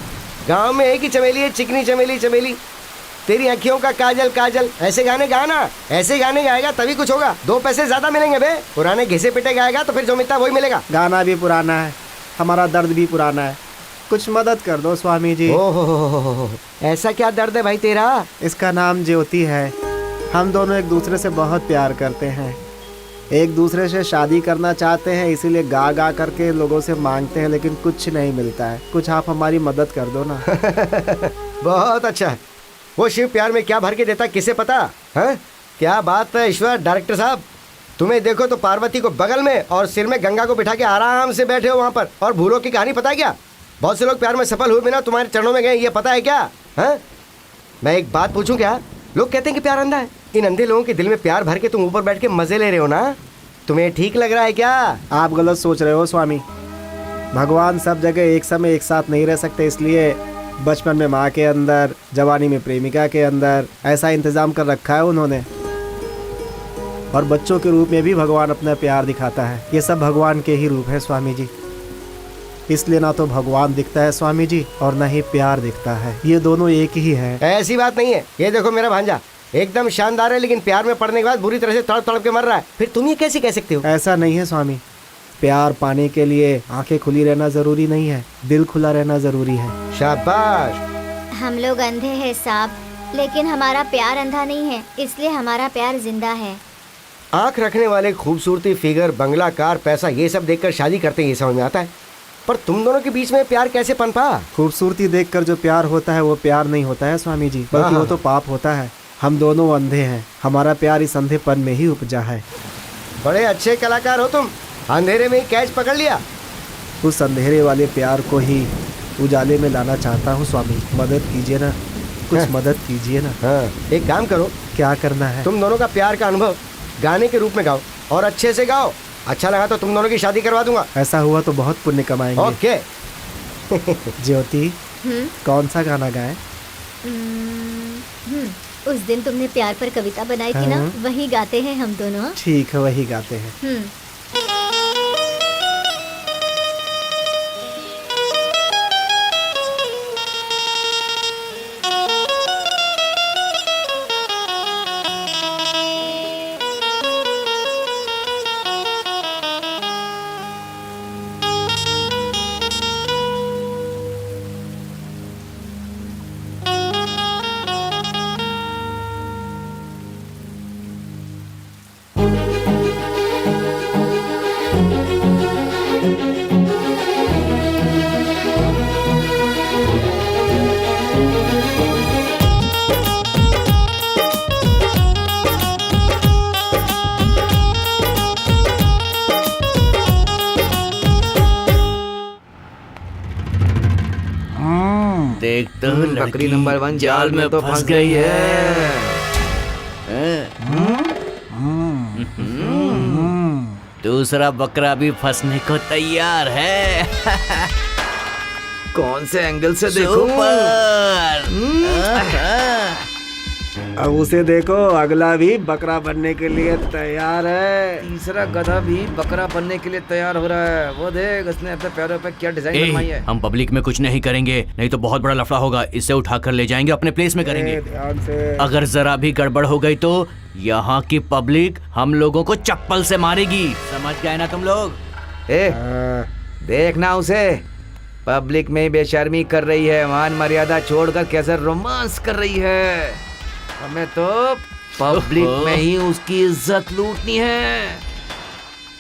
गांव में एक ही चमेली है, चिकनी चमेली चमेली, तेरी अखियों का काजल काजल। ऐसे गाने गाना, ऐसे गाने गाएगा तभी कुछ होगा। 2 पैसे ज्यादा मिलेंगे बे। पुराने घिसे पिटे गाएगा तो फिर जो मिलता वही मिलेगा। गाना भी पुराना है, हमारा दर्द भी पुराना है, कुछ मदद कर दो स्वामी जी। ओहो, ऐसा क्या दर्द है भाई तेरा? इसका नाम ज्योति है। हम दोनों एक दूसरे से बहुत प्यार करते हैं, एक दूसरे से शादी करना चाहते हैं, इसीलिए गा गा करके लोगों से मांगते हैं, लेकिन कुछ नहीं मिलता है। कुछ आप हमारी मदद कर दो ना। बहुत अच्छा है। वो शिव प्यार में क्या भर के देता किसे पता है? क्या बात है ईश्वर। डायरेक्टर साहब, तुम्हें देखो तो पार्वती को बगल में और सिर में गंगा को बिठा के आराम से बैठे हो वहाँ पर। और भूलों की कहानी पता है क्या? बहुत से लोग प्यार में सफल हुए बिना तुम्हारे चरणों में गए, ये पता है क्या? है? मैं एक बात पूछूं क्या? लोग कहते हैं कि प्यार अंधा है। इन अंधे लोगों के दिल में प्यार भर के तुम ऊपर बैठ के मजे ले रहे हो ना। तुम्हें ठीक लग रहा है क्या? आप गलत सोच रहे हो स्वामी। भगवान सब जगह एक समय एक साथ नहीं रह सकते, इसलिए बचपन में माँ के अंदर, जवानी में प्रेमिका के अंदर ऐसा इंतजाम कर रखा है उन्होंने। और बच्चों के रूप में भी भगवान अपना प्यार दिखाता है। ये सब भगवान के ही रूप है स्वामी जी। इसलिए ना तो भगवान दिखता है स्वामी जी, और ना ही प्यार दिखता है। ये दोनों एक ही है। ऐसी बात नहीं है। ये देखो मेरा भांजा एकदम शानदार है, लेकिन प्यार में पड़ने के बाद बुरी तरह से तड़प तड़प के मर रहा है। फिर तुम ये कैसे कह सकते हो? ऐसा नहीं है स्वामी। प्यार पाने के लिए आंखें खुली रहना जरूरी नहीं है, दिल खुला रहना जरूरी है। शाबाश। हम लोग अंधे हैं साहब, लेकिन हमारा प्यार अंधा नहीं है, इसलिए हमारा प्यार जिंदा है। आंख रखने वाले खूबसूरती, फिगर, बंगला, कार, पैसा, ये सब देखकर शादी करते हैं, ये समझ में आता है। पर तुम दोनों के बीच में प्यार कैसे पनपा? खूबसूरती देखकर जो प्यार होता है वो प्यार नहीं होता है स्वामी जी, बल्कि वो तो पाप होता है। हम दोनों अंधे हैं, हमारा प्यार इस अंधेपन में ही उपजा है। बड़े अच्छे कलाकार हो तुम, अंधेरे में ही कैच पकड़ लिया। उस अंधेरे वाले प्यार को ही उजाले में लाना चाहता हूँ स्वामी। मदद कीजिए ना, कुछ मदद कीजिए ना। हाँ, एक काम करो। क्या करना है? तुम दोनों का प्यार का अनुभव गाने के रूप में गाओ, और अच्छे से गाओ। अच्छा लगा तो तुम दोनों की शादी करवा दूंगा। ऐसा हुआ तो बहुत पुण्य कमाएंगे। ओके। ज्योति, कौन सा गाना गाए? उस दिन तुमने प्यार पर कविता बनाई थी ना, वही गाते हैं हम दोनों। ठीक है, वही गाते हैं। देख तो बकरी नंबर 1 जाल में तो फंस गई है। दूसरा बकरा भी फंसने को तैयार है। कौन से एंगल से देखूं? अब उसे देखो, अगला भी बकरा बनने के लिए तैयार है। तीसरा गधा भी बकरा बनने के लिए तैयार हो रहा है। वो देख उसने अपने पैरों पे क्या डिजाइन बनवाई है। हम पब्लिक में कुछ नहीं करेंगे, नहीं तो बहुत बड़ा लफड़ा होगा। इसे उठाकर ले जाएंगे, अपने प्लेस में करेंगे। ध्यान से। अगर जरा भी गड़बड़ हो गई तो यहाँ की पब्लिक हम लोगों को चप्पल से मारेगी। समझ गए ना तुम लोग? देखना उसे, पब्लिक में बेशर्मी कर रही है, मान मर्यादा छोड़कर कैसे रोमांस कर रही है। हमें तो पब्लिक में ही उसकी इज्जत लूटनी है,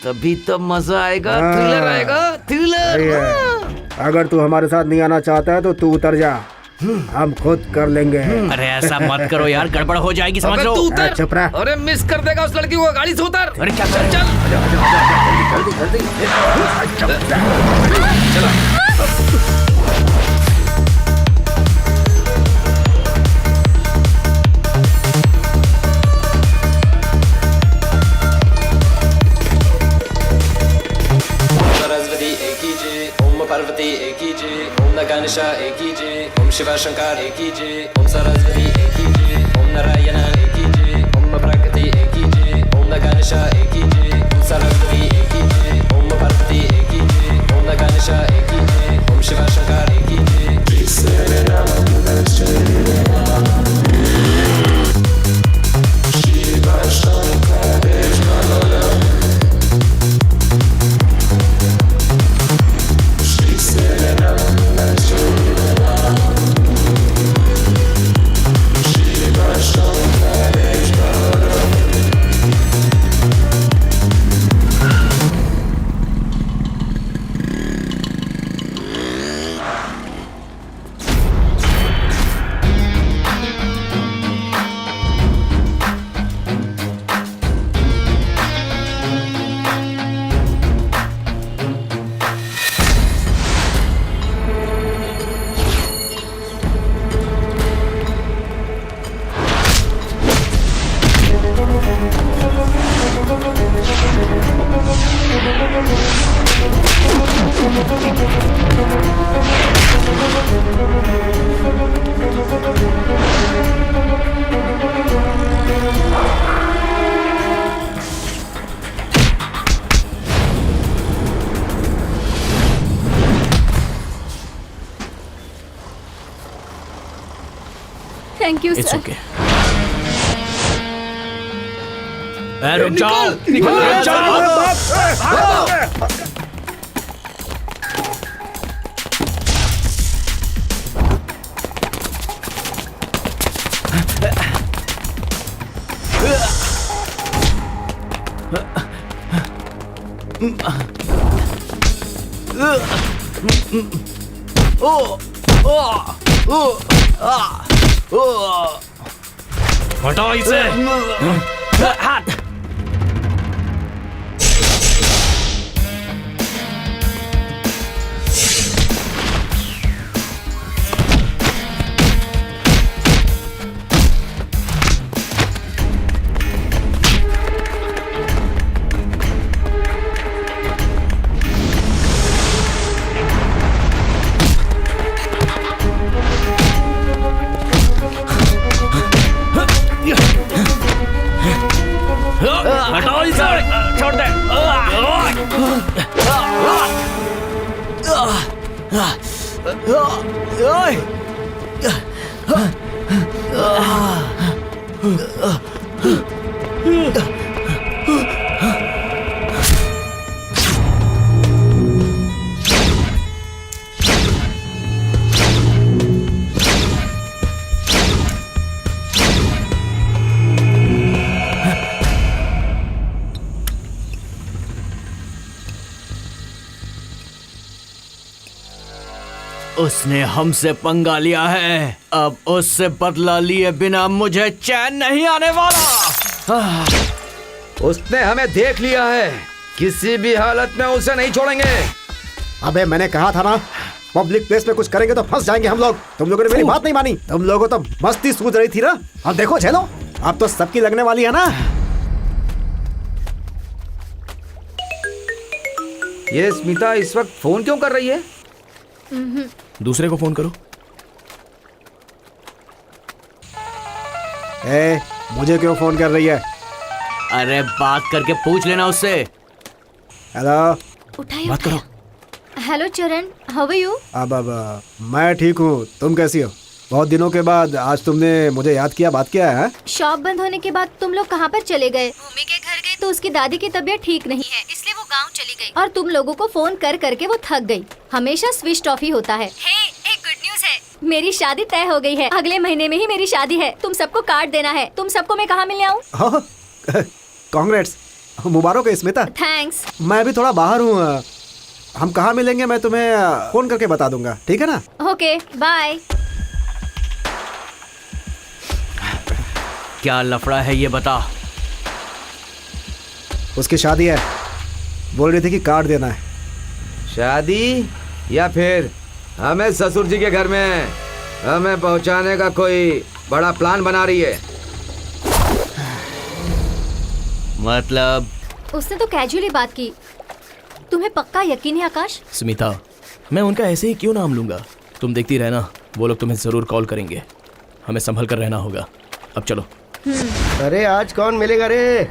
तभी तो मजा आएगा, थ्रिलर आएगा, थ्रिलर। अगर तू हमारे साथ नहीं आना चाहता है तो तू उतर जा, हम खुद कर लेंगे। अरे ऐसा मत करो यार, गड़बड़ हो जाएगी, समझ लो। तू उतर। चुप रह। अरे मिस कर देगा उस लड़की को, गाड़ी से उतर। अरे क्या कर चल सरस्वती एक ही जय, ओम पार्वती एक ही जय, ओम गणेशा एक ही जय, ओम शिव शंकर एक ही जय, ओम सरस्वती एक ही जय, ओम नारायण एक ही जय, ओम प्रकृति एक ही जय, ओम गणेशा एक ही जय, ओम सरस्वती एक ही जय, ओम पार्वती एक ही जय, ओम गणेशा एक ही जय, ओम शिव शंकर एक ही जय। Thank you it's sir. Okay. रुक जाओ, रुक जाओ। हटाओ इसे। हटाओ इसे, छोड़ दे। उसने हमसे पंगा लिया है, अब उससे बदला लिए बिना मुझे चैन नहीं आने वाला। उसने हमें देख लिया है, किसी भी हालत में उसे नहीं छोड़ेंगे। अबे मैंने कहा था ना, पब्लिक प्लेस में कुछ करेंगे तो फंस जाएंगे हम लोग। तुम लोगों ने मेरी बात नहीं मानी। तुम लोगों तो मस्ती सूझ रही थी ना, अब देखो झेलो, अब तो सबकी लगने वाली है ना। ये स्मिता इस वक्त फोन क्यों कर रही है? दूसरे को फोन करो। ए, मुझे क्यों फोन कर रही है? अरे बात करके पूछ लेना उससे। हेलो, उठाइए बात करो। हेलो चरण, हाउ आर यू? अब मैं ठीक हूँ, तुम कैसी हो? बहुत दिनों के बाद आज तुमने मुझे याद किया, बात किया है? शॉप बंद होने के बाद तुम लोग कहाँ पर चले गए? भूमि के घर गए तो उसकी दादी की तबीयत ठीक नहीं है, इसलिए वो गांव चली गई और तुम लोगों को फोन कर करके वो थक गई। हमेशा स्विच ऑफ ही होता है। हे, एक गुड न्यूज है, मेरी शादी तय हो गई है। अगले महीने में ही मेरी शादी है। तुम सबको कार्ड देना है। तुम सबको मैं कहाँ मिलने आऊँ? कांग्रेट्स, मुबारक है स्मिता। थैंक्स। मैं अभी थोड़ा बाहर हूँ, हम कहाँ मिलेंगे मैं तुम्हें फोन करके बता दूंगा, ठीक है ना? Okay, bye. क्या लफड़ा है ये बता। उसकी शादी है, बोल रही थी कि कार्ड देना है। शादी या फिर हमें ससुर जी के घर में हमें पहुंचाने का कोई बड़ा प्लान बना रही है? मतलब उसने तो कैजुअली बात की। तुम्हें पक्का यकीन है आकाश? स्मिता, मैं उनका ऐसे ही क्यों नाम लूंगा? तुम देखती रहना, वो लोग तुम्हें जरूर कॉल करेंगे। हमें संभल कर रहना होगा। अब चलो। अरे आज कौन मिलेगा रे?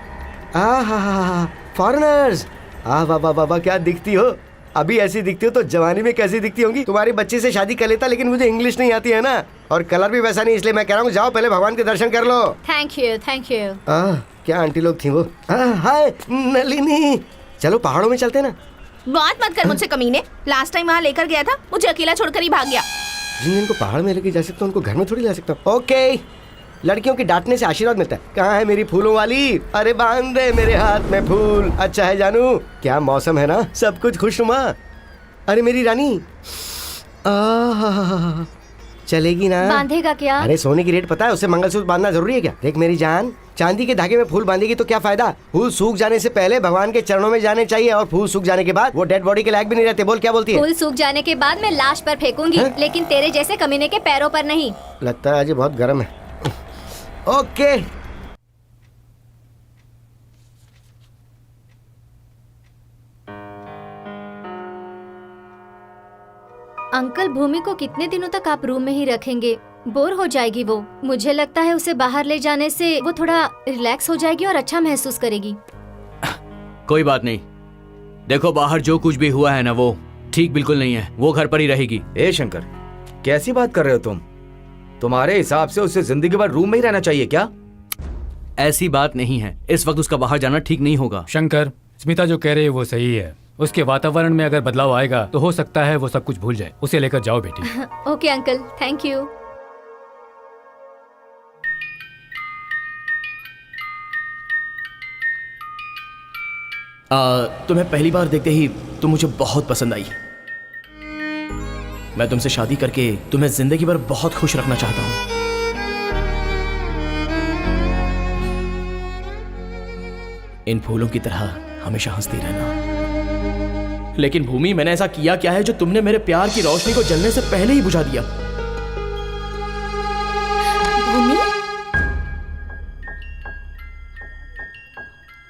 हा, फॉरेनर्स। वाह वाह वाह, क्या दिखती हो। अभी ऐसी दिखती हो तो जवानी में कैसी दिखती होंगी। तुम्हारी बच्ची से शादी कर लेता, लेकिन मुझे इंग्लिश नहीं आती है ना, और कलर भी वैसा नहीं, इसलिए मैं कह रहा हूँ जाओ पहले भगवान के दर्शन कर लो। Thank you, thank you. क्या आंटी लोग थी वो। हाय नलिनी, चलो पहाड़ों में चलते ना। बात मत कर मुझसे कमीने। लास्ट टाइम वहाँ लेकर गया था, मुझे अकेला छोड़कर ही भाग गया। जिन जिनको पहाड़ में लेके जा सकता हूँ उनको घर में थोड़ी ला सकता हूँ। ओके, लड़कियों की डांटने से आशीर्वाद मिलता है। कहाँ है मेरी फूलों वाली? अरे बांध दे मेरे हाथ में फूल। अच्छा है जानू, क्या मौसम है ना, सब कुछ खुशनुमा। अरे मेरी रानी, चलेगी ना? बांधेगा क्या? अरे सोने की रेट पता है, उससे मंगलसूत्र बांधना जरूरी है क्या? देख मेरी जान, चांदी के धागे में फूल बांधेगी तो क्या फायदा? फूल सूख जाने से पहले भगवान के चरणों में जाने चाहिए, और फूल सूख जाने के बाद वो डेड बॉडी के लायक भी नहीं रहते। बोल क्या बोलती है? फूल सूख जाने के बाद मैं लाश पर फेंकूंगी, लेकिन तेरे जैसे कमीने के पैरों पर नहीं। लगता है आज बहुत गर्म है। ओके, अंकल, भूमि को कितने दिनों तक आप रूम में ही रखेंगे? बोर हो जाएगी वो। मुझे लगता है उसे बाहर ले जाने से वो थोड़ा रिलैक्स हो जाएगी और अच्छा महसूस करेगी। कोई बात नहीं, देखो बाहर जो कुछ भी हुआ है ना, वो ठीक बिल्कुल नहीं है। वो घर पर ही रहेगी। ए शंकर, कैसी बात कर रहे हो तुम? तुम्हारे हिसाब से उसे जिंदगी भर रूम में ही रहना चाहिए क्या? ऐसी बात नहीं है, इस वक्त उसका बाहर जाना ठीक नहीं होगा। शंकर, स्मिता जो कह रही है वो सही है। उसके वातावरण में अगर बदलाव आएगा तो हो सकता है वो सब कुछ भूल जाए। उसे लेकर जाओ बेटी। Okay uncle, thank you. तुम्हें पहली बार देखते ही तुम मुझे बहुत पसंद आई। मैं तुमसे शादी करके तुम्हें जिंदगी भर बहुत खुश रखना चाहता हूं। इन फूलों की तरह हमेशा हंसती रहना। लेकिन भूमि, मैंने ऐसा किया क्या है जो तुमने मेरे प्यार की रोशनी को जलने से पहले ही बुझा दिया?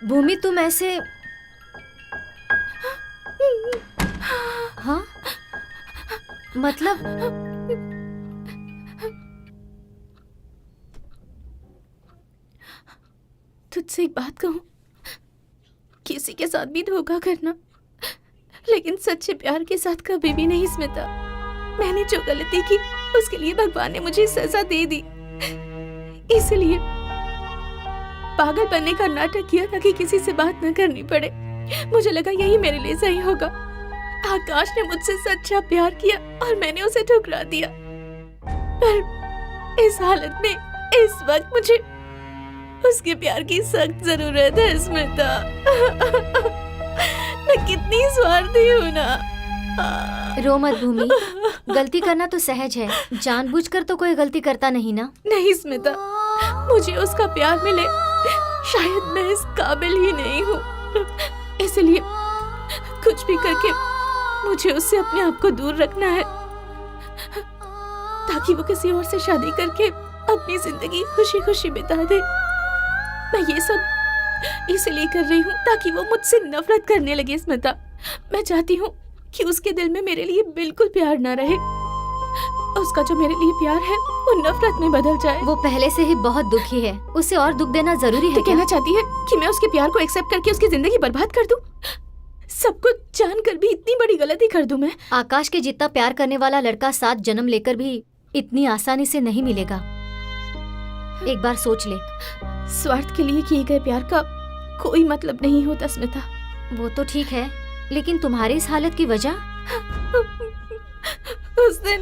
भूमि, तुम ऐसे... हाँ, मतलब तुझसे एक बात कहूं, किसी के साथ भी धोखा करना, लेकिन सच्चे प्यार के साथ कभी भी नहीं स्मिता। मैंने जो गलती की उसके लिए भगवान ने मुझे सजा दे दी, इसलिए पागल बनने का नाटक किया ताकि किसी से बात न करनी पड़े। मुझे लगा यही मेरे लिए सही होगा। आकाश ने मुझसे सच्चा प्यार किया और मैंने उसे ठुकरा दिया, पर इस हालत में इस वक्त मुझे उसके प्यार की सख्त जरूरत है स्मिता। मैं कितनी स्वार्थी हूँ ना। रो मत भूमि, गलती करना तो सहज है, जानबूझकर तो कोई गलती करता नहीं ना। नहीं स्मिता, मुझे उसका प्यार मिले, शायद मैं इस काबिल ही नहीं हूँ, इसलिए कुछ भी करके मुझे उससे अपने आप को दूर रखना है, ताकि वो किसी और से शादी करके अपनी जिंदगी खुशी खुशी बिता दे। मैं ये सब इसलिए कर रही हूँ ताकि वो मुझसे नफरत करने लगे स्मिता। मैं चाहती हूँ कि उसके दिल में मेरे लिए बिल्कुल प्यार ना रहे। उसका जो मेरे लिए प्यार है वो नफरत में बदल जाए। वो पहले से ही बहुत दुखी है, उसे और दुख देना जरूरी है तो क्या? कहना चाहती है कि मैं उसके प्यार को एक्सेप्ट करके उसकी जिंदगी बर्बाद कर दूं? सब कुछ जानकर भी इतनी बड़ी गलती कर दूं मैं? आकाश के जितना प्यार करने वाला लड़का 7 जन्म लेकर भी इतनी आसानी से नहीं मिलेगा। एक बार सोच ले। स्वार्थ के लिए किए गए प्यार का कोई मतलब नहीं होता स्मिता। वो तो ठीक है, लेकिन तुम्हारी इस हालत की वजह? उस दिन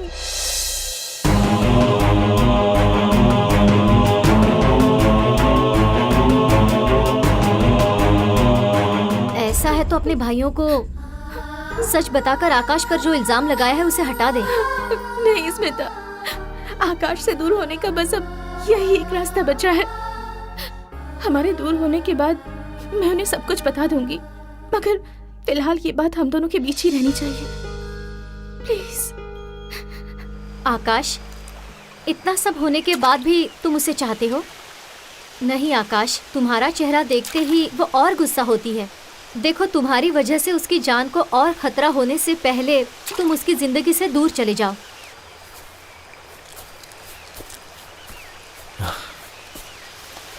ऐसा है तो अपने भाइयों को सच बताकर आकाश पर जो इल्जाम लगाया है उसे हटा दे। नहीं स्मिता, आकाश से दूर होने का बस अब यही एक रास्ता बचा है। हमारे दूर होने के बाद मैं उन्हें सब कुछ बता दूंगी, मगर फिलहाल ये बात हम दोनों के बीच ही रहनी चाहिए। प्लीज। आकाश, इतना सब होने के बाद भी तुम उसे चाहते हो? नहीं आकाश, तुम्हारा चेहरा देखते ही वो और गुस्सा होती है। देखो, तुम्हारी वजह से उसकी जान को और खतरा होने से पहले तुम उसकी जिंदगी से दूर चले जाओ।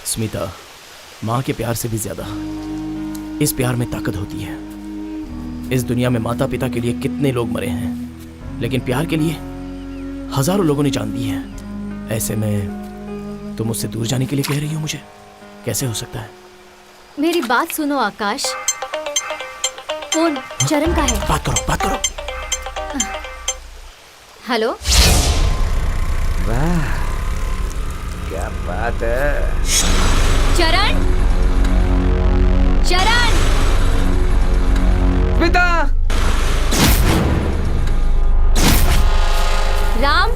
स्मिता, माँ के प्यार से भी ज्यादा इस प्यार में ताकत होती है। इस दुनिया में माता पिता के लिए कितने लोग मरे हैं, लेकिन प्यार के लिए हजारों लोगों ने जान दी है। ऐसे में तुम मुझसे दूर जाने के लिए कह रही हो मुझे? कैसे हो सकता है? मेरी बात सुनो आकाश। फोन चरण का है। बात करो, बात करो। हेलो। वाह, क्या बात है। चरण, चरण। स्मिता। राम।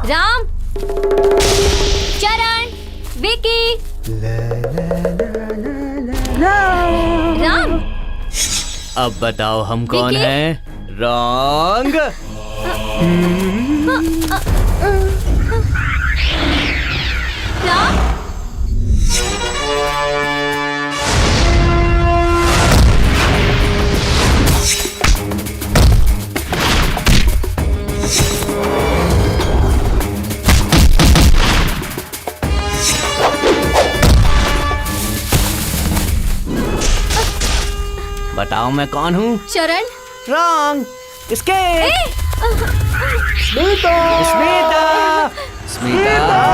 राम, चरण, विकी। राम। अब बताओ हम कौन विकी? हैं? रॉन्ग। राम। बताओ मैं कौन हूँ? चरण। रॉन्ग। एस्केप। स्मिता। स्मिता। स्मिता।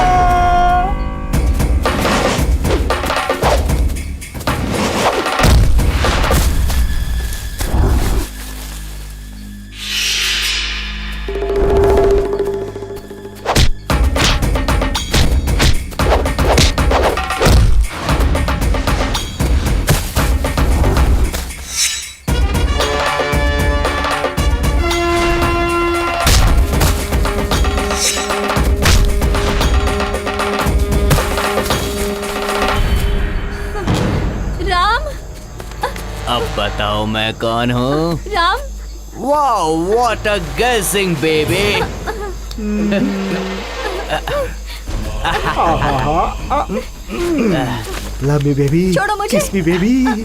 राम। अब बताओ मैं कौन हूँ? राम। वाओ, व्हाट अ गेसिंग बेबी। लव मी बेबी, छोड़ो मुझे। किस मी बेबी।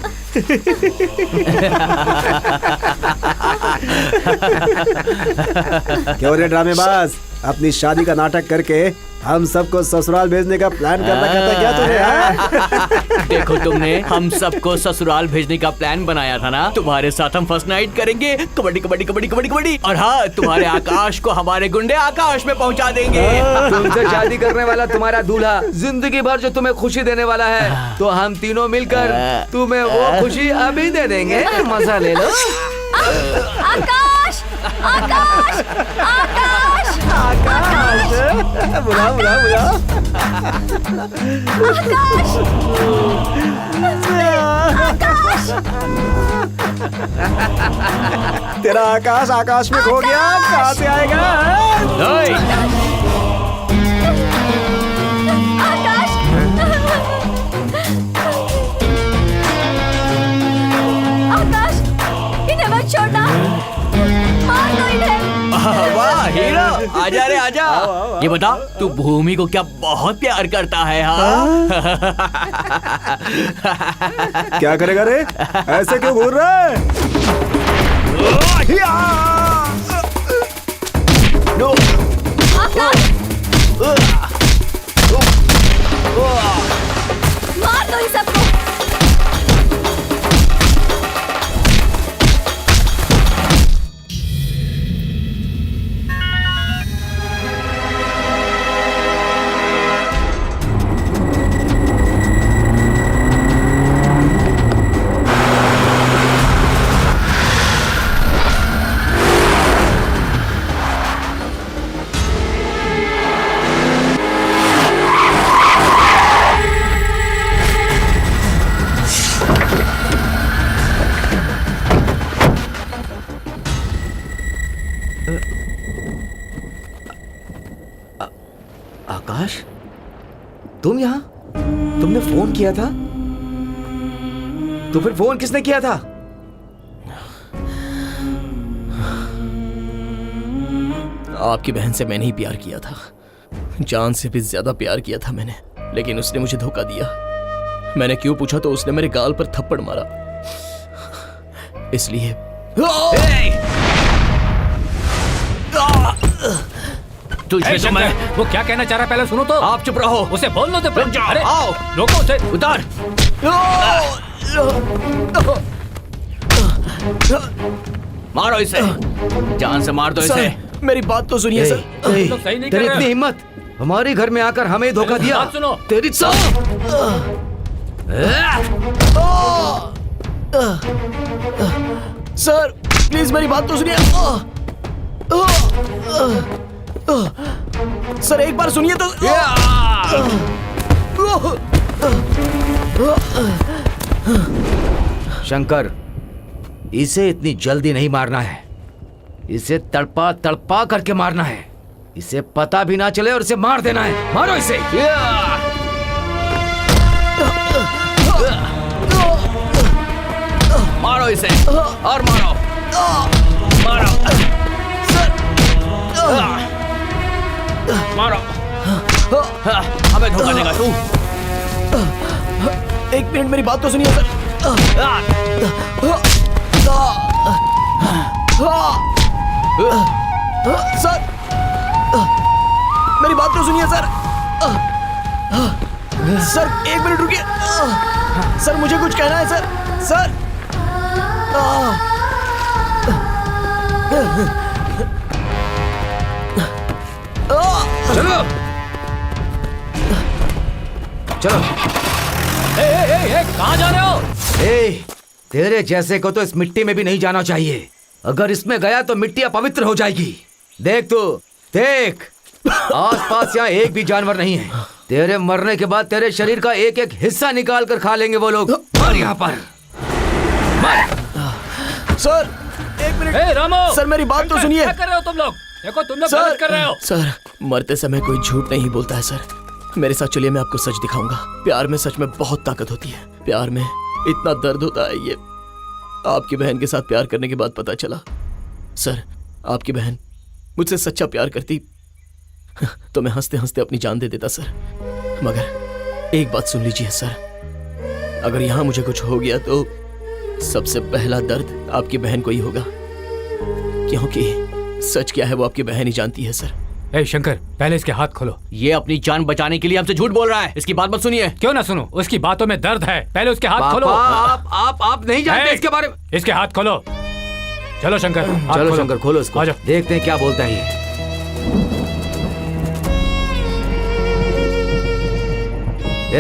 क्यों रे ड्रामेबाज, अपनी शादी का नाटक करके हम सबको ससुराल भेजने का प्लान कर रखा था क्या तूने? हाँ? देखो, तुमने हम सबको ससुराल भेजने का प्लान बनाया था ना। तुम्हारे साथ हम फर्स्ट नाइट करेंगे, कबड्डी कबड्डी कबड्डी कबड्डी कबड्डी। और हाँ, तुम्हारे आकाश को हमारे गुंडे आकाश में पहुंचा देंगे। तुमसे शादी करने वाला तुम्हारा दूल्हा जिंदगी भर जो तुम्हें खुशी देने वाला है, तो हम तीनों मिलकर तुम्हें वो खुशी अभी दे देंगे। मजा ले लो। आकाश, आकाश, आकाश, आकाश, बुला बुला बुला। आकाश, तेरा आकाश आकाश में खो गया, कहाँ से आएगा? आकाश, ये बता, तू भूमि को क्या बहुत प्यार करता है? हाँ? क्या करेगा रे? ऐसे क्यों घूर रहा है? मार दो इन सबको। आकाश, तुम यहाँ? तुमने फोन किया था? तो फिर फोन किसने किया था? आपकी बहन से मैंने ही प्यार किया था, जान से भी ज्यादा प्यार किया था मैंने, लेकिन उसने मुझे धोखा दिया। मैंने क्यों पूछा तो उसने मेरे गाल पर थप्पड़ मारा, इसलिए तुझे तो मैं वो क्या कहना चाह रहा है पहले सुनो तो। आप चुप रहो, उसे बोल लो तो। अरे आओ, रोको उसे। उतार। मारो इसे, जान से मार दो इसे। मेरी बात तो सुनिए सर। लोग सही नहीं कर तेरी रहे। इतनी हिम्मत, हमारे घर में आकर हमें धोखा दिया। बात सुनो। तेरी सर प्लीज मेरी बात तो सुनिए। सर एक बार सुनिए तो। शंकर, इसे इतनी जल्दी नहीं मारना है, इसे तड़पा तड़पा करके मारना है, इसे पता भी ना चले और इसे मार देना है। मारो इसे। मारो इसे और मारो, मारो मारो। हमें धोखा देगा तू। एक मिनट मेरी बात तो सुनिए सर। सर मेरी बात तो सुनिए सर। सर एक मिनट रुकिए। सर मुझे कुछ कहना है सर। सर चलो चलो। कहाँ जा रहे हो? ए, तेरे जैसे को तो इस मिट्टी में भी नहीं जाना चाहिए। अगर इसमें गया तो मिट्टी अपवित्र हो जाएगी। देख तू, देख आसपास यहाँ एक भी जानवर नहीं है। तेरे मरने के बाद तेरे शरीर का एक एक हिस्सा निकाल कर खा लेंगे वो लोग। और यहाँ पर सर एक मिनट। रामो, सर मेरी बात तो सुनिए। क्या कर रहे हो तुम लोग? देखो तुम लोग गलत कर रहे हो। सर मरते समय कोई झूठ नहीं बोलता है सर। मेरे साथ चलिए, मैं आपको सच दिखाऊंगा। प्यार में सच में बहुत ताकत होती है, प्यार में इतना दर्द होता है। ये आपकी बहन के साथ प्यार करने के बाद पता चला। सर आपकी बहन मुझसे सच्चा प्यार करती तो मैं हंसते हंसते अपनी जान दे देता सर। मगर एक बात सुन लीजिए सर, अगर यहाँ मुझे कुछ हो गया तो सबसे पहला दर्द आपकी बहन को ही होगा, क्योंकि सच क्या है वो आपकी बहन ही जानती है सर। ए शंकर, पहले इसके हाथ खोलो। ये अपनी जान बचाने के लिए हमसे झूठ बोल रहा है, इसकी बात मत सुनिए। क्यों ना सुनो, उसकी बातों में दर्द है। पहले उसके हाथ खोलो। आप नहीं जानते इसके बारे में। इसके हाथ खोलो। चलो शंकर, चलो शंकर खोलो इसको, देखते हैं क्या बोलता है ये।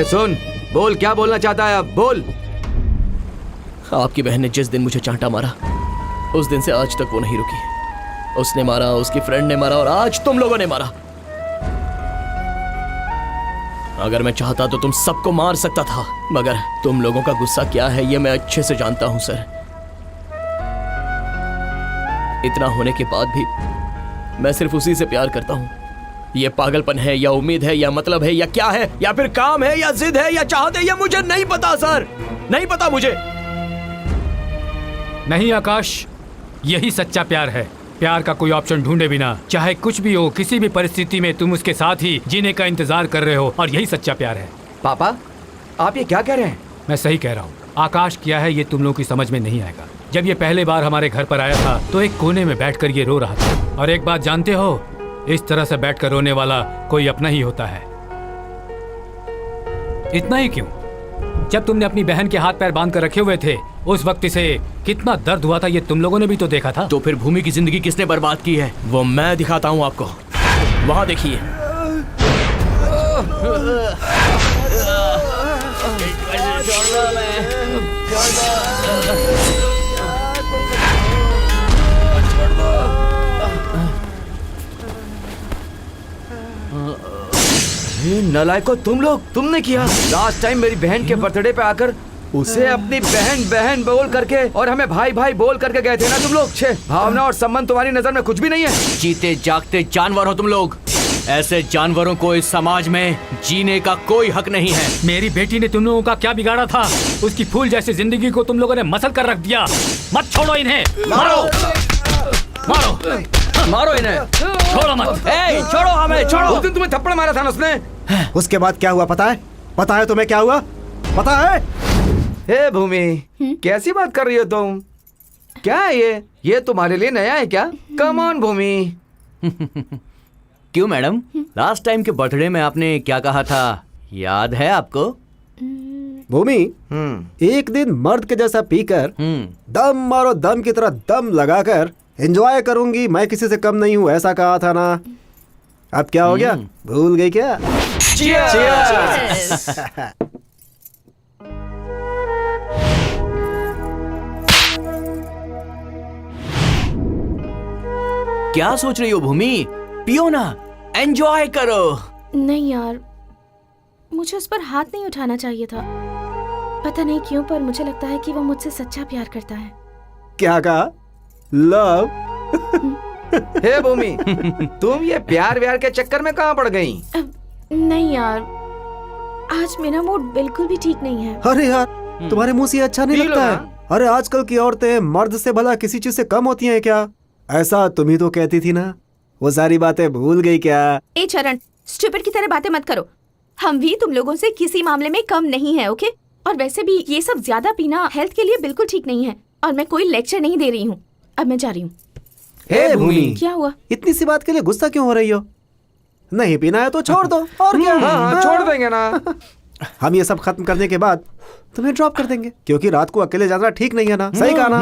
सुन, बोल क्या बोलना चाहता है अब, बोल। आपकी बहन ने जिस दिन मुझे चांटा मारा उस दिन से आज तक वो नहीं रुकी। उसने मारा, उसकी फ्रेंड ने मारा और आज तुम लोगों ने मारा। अगर मैं चाहता तो तुम सबको मार सकता था, मगर तुम लोगों का गुस्सा क्या है ये मैं अच्छे से जानता हूं सर। इतना होने के बाद भी मैं सिर्फ उसी से प्यार करता हूं। ये पागलपन है या उम्मीद है या मतलब है या क्या है, या फिर काम है या जिद है या चाहत है, ये मुझे नहीं पता सर, नहीं पता मुझे। नहीं आकाश, यही सच्चा प्यार है। प्यार का कोई ऑप्शन ढूंढे बिना चाहे कुछ भी हो, किसी भी परिस्थिति में तुम उसके साथ ही जीने का इंतजार कर रहे हो, और यही सच्चा प्यार है। पापा, आप ये क्या कह रहे हैं? मैं सही कह रहा हूँ। आकाश क्या है ये तुम लोगों की समझ में नहीं आएगा। जब ये पहले बार हमारे घर पर आया था तो एक कोने में बैठकर ये रो रहा था। और एक बात जानते हो, इस तरह से बैठकर रोने वाला कोई अपना ही होता है। इतना ही क्यों, जब तुमने अपनी बहन के हाथ पैर बांध कर रखे हुए थे उस वक्त इसे कितना दर्द हुआ था ये तुम लोगों ने भी तो देखा था। तो फिर भूमि की जिंदगी किसने बर्बाद की है? वो मैं दिखाता हूँ आपको। वहाँ देखिए। नलायको, तुम लोग, तुमने किया। लास्ट टाइम मेरी बहन के बर्थडे पे आकर उसे अपनी बहन बहन बोल करके और हमें भाई भाई बोल करके गए थे ना तुम लोग। छे, भावना और संबंध तुम्हारी नजर में कुछ भी नहीं है। जीते जागते जानवर हो तुम लोग। ऐसे जानवरों को इस समाज में जीने का कोई हक नहीं है। मेरी बेटी ने तुम लोगों का क्या बिगाड़ा था? उसकी फूल जैसी जिंदगी को तुम लोगों ने मसल कर रख दिया। मत छोड़ो इन्हें, मारो मारो मारो इन्हें, छोड़ो मत। ए, छोड़ो हमें, छोड़ो। उस दिन तुम्हें थप्पड़ मारा था ना उसने। उसके बाद क्या हुआ पता है? पता है तुम्हें क्या हुआ? पता है? हे भूमि, कैसी बात कर रही हो तुम? क्या है ये तुम्हारे लिए नया है क्या? कम ऑन भूमि। क्यों मैडम, लास्ट टाइम के बर्थडे में आपने क्या कहा था, याद है आपको? भूमि, एक दिन मर्द के जैसा पीकर दम मारो दम की तरह दम लगाकर एंजॉय करूंगी, मैं किसी से कम नहीं हूँ, ऐसा कहा था ना। अब क्या हो गया, भूल गई क्या? Cheers! क्या सोच रही हो भूमि? पियो ना, एंजॉय करो। नहीं यार, मुझे उस पर हाथ नहीं उठाना चाहिए था। पता नहीं क्यों, पर मुझे लगता है कि वो मुझसे सच्चा प्यार करता है। क्या कहा? लव? हे भूमि, तुम ये प्यार व्यार के चक्कर में कहाँ पड़ गई? नहीं यार, आज मेरा मूड बिल्कुल भी ठीक नहीं है। अरे यार, तुम्हारे मुंह से अच्छा नहीं लगता है? अरे आजकल की औरतें मर्द से भला किसी चीज से कम होती हैं क्या? ऐसा तुम ही तो कहती थी ना। वो सारी बातें भूल गई क्या? ए चरण, स्टूपिड की तरह बातें मत करो। हम भी तुम लोगों से किसी मामले में कम नहीं है, ओके? और वैसे भी ये सब ज्यादा पीना हेल्थ के लिए बिल्कुल ठीक नहीं है। और मैं कोई लेक्चर नहीं दे रही हूँ, अब मैं जा रही हूँ। हे भूमि, क्या हुआ? इतनी सी बात के लिए गुस्सा क्यों हो रही हो? नहीं पीना है तो छोड़ दो, और क्या? हाँ, छोड़ देंगे ना। हम ये सब खत्म करने के बाद तुम्हें ड्रॉप कर देंगे, क्योंकि रात को अकेले जाना ठीक नहीं है ना। सही कहा ना?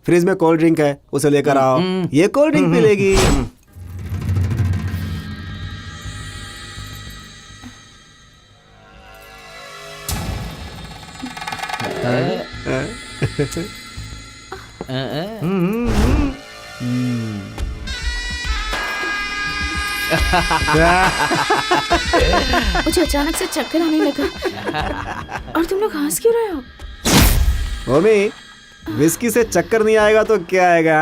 फ्रिज में कोल्ड ड्रिंक है, उसे लेकर आओ, ये कोल्ड ड्रिंक पी लेगी। मुझे अचानक से चक्कर आने लगा। और तुम लोग हंस क्यों रहे हो? मम्मी, विस्की से चक्कर नहीं आएगा तो क्या आएगा?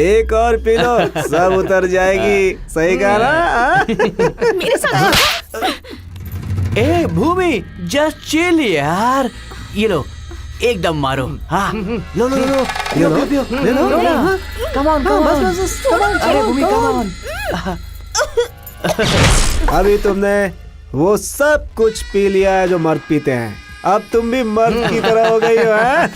एक और पी लो, सब उतर जाएगी। सही कहा ना? मेरे साथ ए भूमि, जस्ट चिल यार। ये लो, एकदम मारो। हाँ, लो लो लो लो, पियो पियो, ले लो। कम ऑन, कम ऑन, अरे भूमि कम ऑन। अभी तुमने वो सब कुछ पी लिया है जो मर्द पीते हैं। अब तुम भी मर्द की तरह हो गई हो, हैं?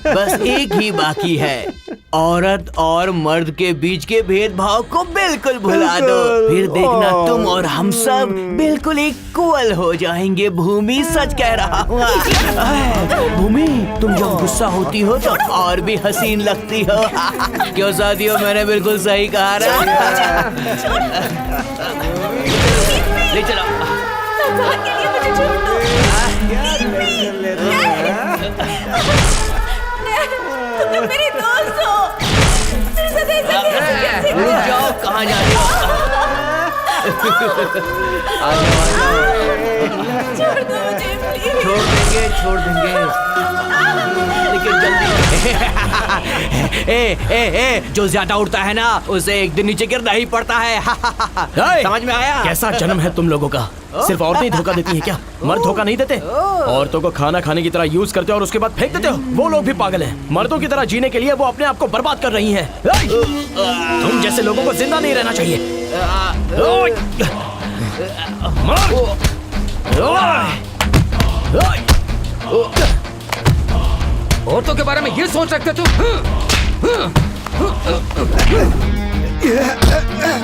बस एक ही बाकी है, औरत और मर्द के बीच के भेदभाव को बिल्कुल भुला दो। फिर देखना तुम और हम सब बिल्कुल इक्वल हो जाएंगे। भूमि, सच कह रहा हूँ। भूमि, तुम जब गुस्सा होती हो तो और भी हसीन लगती हो। क्यों साथियों, मैंने बिल्कुल सही कहा ना? ले चलो। तुम मेरे दोस्त हो। रुक जाओ, कहाँ जा रही हो? छोड़ दो मुझे। छोड़ देंगे लेकिन जल्दी। ए, जो ज्यादा उड़ता है ना उसे एक दिन नीचे गिरना ही पड़ता है। समझ में आया? कैसा जन्म है तुम लोगों का? सिर्फ औरतें ही धोखा देती हैं क्या? मर्द धोखा नहीं देते? औरतों को खाना खाने की तरह यूज करते हो और उसके बाद फेंक देते हो। वो लोग भी पागल हैं। मर्दों की तरह जीने के लिए वो अपने आप को बर्बाद कर रही हैं। तुम जैसे लोगों को जिंदा नहीं रहना चाहिए। औरतों के बारे में ये सोच सकते तुम?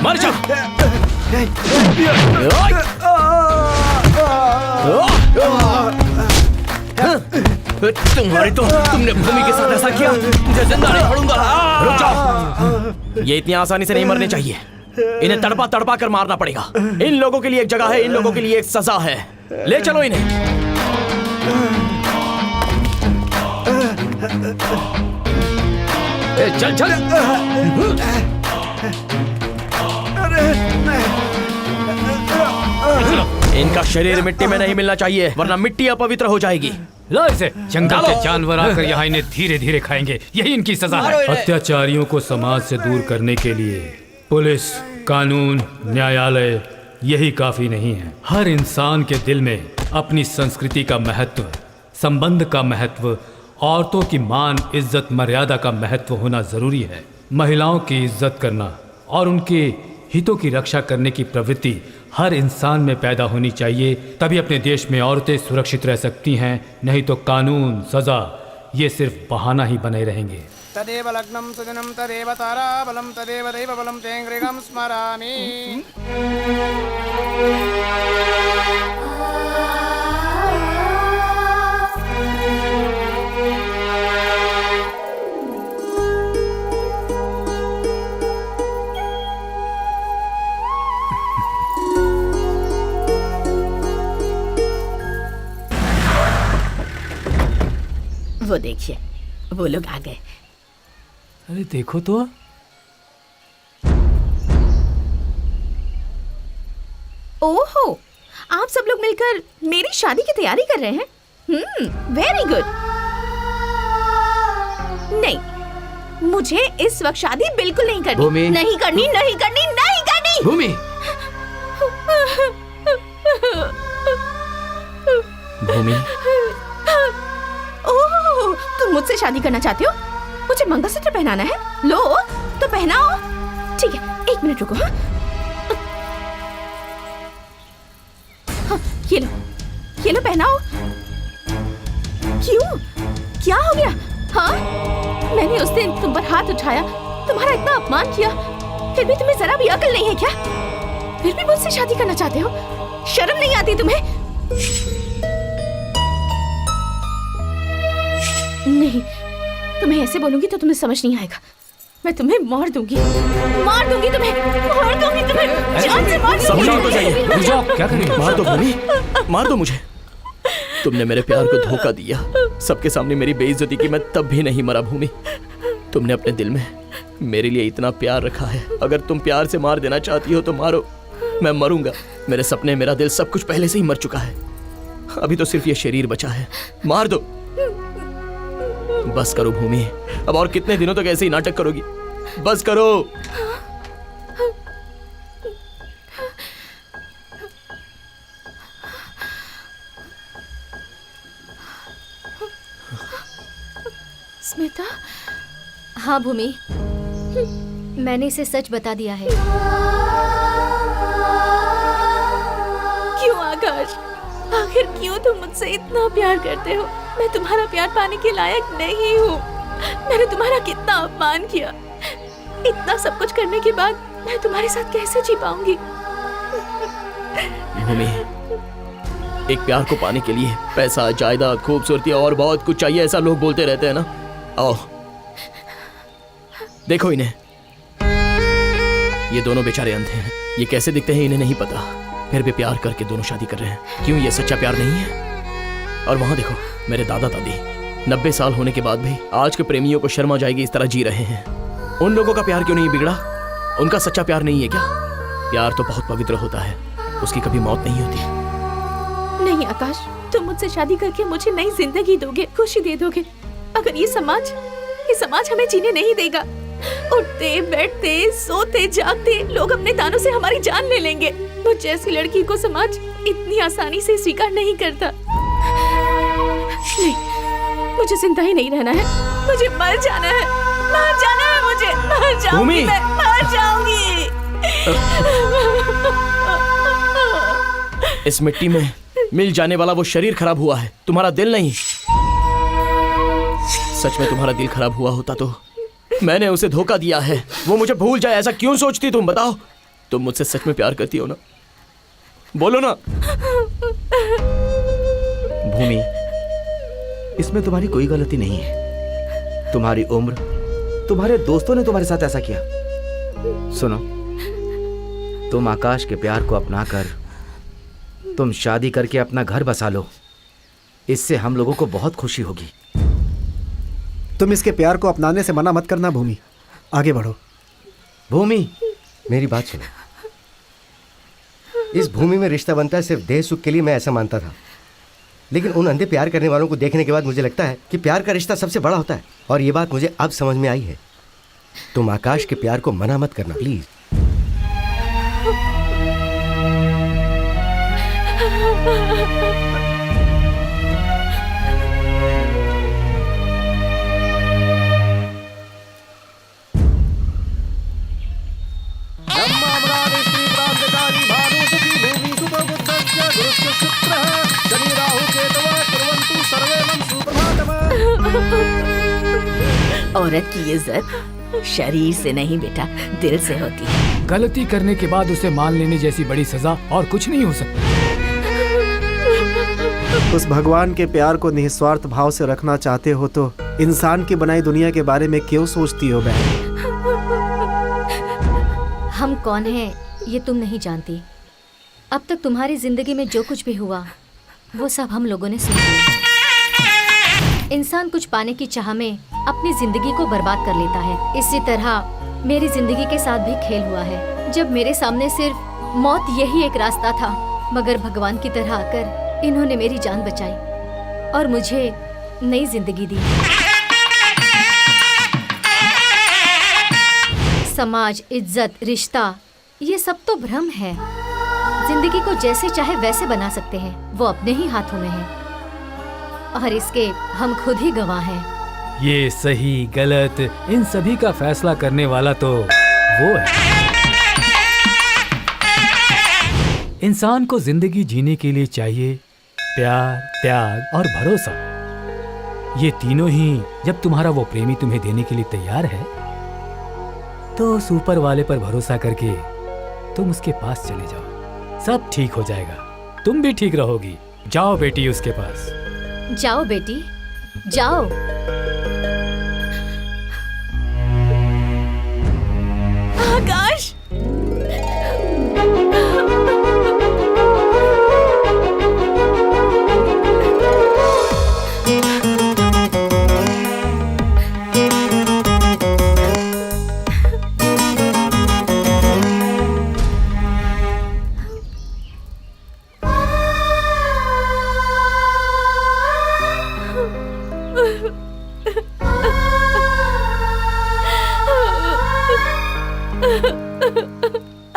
मर जा। तुम्हारी तो तुमने भूमि के साथ ऐसा किया, मुझे जिंदा नहीं छोड़ूंगा। रुक जाओ। ये इतनी आसानी से नहीं मरने चाहिए। इन्हें तड़पा तड़पा कर मारना पड़ेगा। इन लोगों के लिए एक जगह है, इन लोगों के लिए एक सजा है। ले चलो इन्हें। चल चल। इनका शरीर मिट्टी में नहीं मिलना चाहिए, वरना मिट्टी अपवित्र हो जाएगी। लो इसे। जंगल के जानवर आकर यहाँ इन्हें धीरे धीरे खाएंगे, यही इनकी सजा है। अत्याचारियों को समाज से दूर करने के लिए पुलिस, कानून, न्यायालय यही काफी नहीं है। हर इंसान के दिल में अपनी संस्कृति का महत्व, संबंध का महत्व, औरतों की मान, इज्जत, मर्यादा का महत्व होना जरूरी है। महिलाओं की इज्जत करना और उनके हितों की रक्षा करने की प्रवृत्ति हर इंसान में पैदा होनी चाहिए, तभी अपने देश में औरतें सुरक्षित रह सकती हैं। नहीं तो कानून, सजा ये सिर्फ बहाना ही बने रहेंगे। तदेव लग्नं सुदिनं तदेव ताराबलं तदेव दैवबलं तेङ्गृगं स्मरामि। वो देखिए, वो लोग आ गए। अरे देखो तो। ओहो, आप सब लोग मिलकर मेरी शादी की तैयारी कर रहे हैं। Very good. नहीं, मुझे इस वक्त शादी बिल्कुल नहीं करनी। भूमि। नहीं करनी, नहीं करनी, नहीं करनी। भूमि। भूमि। ओह, तुम मुझसे शादी करना चाहते हो? मुझे मंगलसूत्र पहनाना है। लो तो पहनाओ। ठीक है, एक मिनट रुको। हाँ, ये लो पहनाओ। क्यों? क्या हो गया? हाँ, मैंने उस दिन तुम पर हाथ उठाया, तुम्हारा इतना अपमान किया, फिर भी तुम्हें जरा भी अकल नहीं है क्या? फिर भी मुझसे शादी करना चाहते हो? शर्म नहीं आती तुम्हें? नहीं, तुम्हें ऐसे बोलूंगी तो तुम्हें समझ नहीं आएगा। मैं तुम्हें मार दूंगी तुम्हें, मार दूंगी तुम्हें, जान से मार दूंगी। समझाओ तो जाइए। क्या करें? मार दो भूमि, मार दो मुझे। तुमने मेरे प्यार को धोखा दिया, सबके सामने मेरी बेइज्जती की। मैं तब भी नहीं मरा भूमि। तुमने अपने दिल में मेरे लिए इतना प्यार रखा है। अगर तुम प्यार से मार देना चाहती हो तो मारो, मैं मरूंगा। मेरे सपने, मेरा दिल, सब कुछ पहले से ही मर चुका है। अभी तो सिर्फ ये शरीर बचा है। मार दो। बस करो भूमि, अब और कितने दिनों तक ऐसे ही नाटक करोगी? बस करो। स्मिता। हाँ भूमि, मैंने इसे सच बता दिया है। क्यों आकाश, आखिर क्यों तुम मुझसे इतना प्यार करते हो? मैं तुम्हारा प्यार पाने के लायक नहीं हूँ। मैंने तुम्हारा कितना अपमान किया। इतना सब कुछ करने के बाद मैं तुम्हारे साथ कैसे जी पाऊंगी? भूमि, एक प्यार को पाने के लिए पैसा, जायदाद, खूबसूरती और बहुत कुछ चाहिए, ऐसा लोग बोलते रहते हैं ना। आओ देखो इन्हें, ये दोनों बेचारे अंधे हैं। ये कैसे दिखते हैं इन्हें नहीं पता, फिर भी प्यार करके दोनों शादी कर रहे हैं। क्यों ये सच्चा प्यार नहीं है? और वहां देखो, मेरे दादा दादी 90 साल होने के बाद भी आज के प्रेमियों को शर्म आ जाएगी इस तरह जी रहे हैं। उन लोगों का प्यार क्यों नहीं बिगड़ा? उनका सच्चा प्यार नहीं है क्या? प्यार तो बहुत पवित्र होता है, उसकी कभी मौत नहीं होती। नहीं आकाश, तुम मुझसे शादी करके मुझे नई जिंदगी दोगे, खुशी दे दोगे। अगर ये समाज हमें जीने नहीं देगा, उठते बैठते सोते जागते लोग अपने तानों से हमारी जान ले लेंगे। मुझ जैसी लड़की को समाज इतनी आसानी से स्वीकार नहीं करता। नहीं, मुझे जिंदा ही नहीं रहना है, मुझे मर जाना है, मर जाना है मुझे, मर जाऊंगी मैं, मर जाऊंगी। इस मिट्टी में मिल जाने वाला वो शरीर खराब हुआ है, तुम्हारा दिल नहीं। सच में तुम्हारा दिल खराब हुआ होता तो मैंने उसे धोखा दिया है, वो मुझे भूल जाए ऐसा क्यों सोचती तुम? बताओ, तुम मुझसे सच में प्यार करती हो ना? बोलो ना। भूमि, इसमें तुम्हारी कोई गलती नहीं है। तुम्हारी उम्र, तुम्हारे दोस्तों ने तुम्हारे साथ ऐसा किया। सुनो, तुम आकाश के प्यार को अपनाकर तुम शादी करके अपना घर बसा लो, इससे हम लोगों को बहुत खुशी होगी। तुम इसके प्यार को अपनाने से मना मत करना भूमि, आगे बढ़ो। भूमि, मेरी बात सुनो। इस भूमि में रिश्ता बनता है सिर्फ देह सुख के लिए, मैं ऐसा मानता था। लेकिन उन अंधे प्यार करने वालों को देखने के बाद मुझे लगता है कि प्यार का रिश्ता सबसे बड़ा होता है, और ये बात मुझे अब समझ में आई है। तुम आकाश के प्यार को मना मत करना प्लीज। औरत की इज्जत शरीर से नहीं बेटा, दिल से होती है। गलती करने के बाद उसे मान लेने जैसी बड़ी सजा और कुछ नहीं हो सकता। उस भगवान के प्यार को निस्वार्थ भाव से रखना चाहते हो तो इंसान की बनाई दुनिया के बारे में क्यों सोचती हो बहन? हम कौन हैं ये तुम नहीं जानती। अब तक तुम्हारी जिंदगी में जो कुछ भी हुआ वो सब हम लोगों ने सुन लिया। इंसान कुछ पाने की चाह में अपनी जिंदगी को बर्बाद कर लेता है। इसी तरह मेरी जिंदगी के साथ भी खेल हुआ है। जब मेरे सामने सिर्फ मौत यही एक रास्ता था, मगर भगवान की तरह आकर इन्होंने मेरी जान बचाई और मुझे नई जिंदगी दी। समाज, इज्जत, रिश्ता, ये सब तो भ्रम है। जिंदगी को जैसे चाहे वैसे बना सकते हैं, वो अपने ही हाथों में है और इसके हम खुद ही गवाह हैं। ये सही गलत इन सभी का फैसला करने वाला तो वो है। इंसान को जिंदगी जीने के लिए चाहिए प्यार, त्याग और भरोसा। ये तीनों ही जब तुम्हारा वो प्रेमी तुम्हें देने के लिए तैयार है तो उस ऊपर वाले पर भरोसा करके तुम उसके पास चले जाओ, सब ठीक हो जाएगा। तुम भी ठीक रहोगी। जाओ बेटी उसके पास। जाओ बेटी, जाओ। आकाश,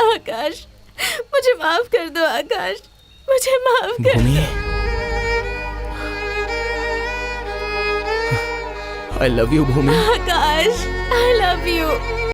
आकाश, मुझे माफ कर दो आकाश, मुझे माफ कर दो। I love you, Bhumi. Akash, I love you।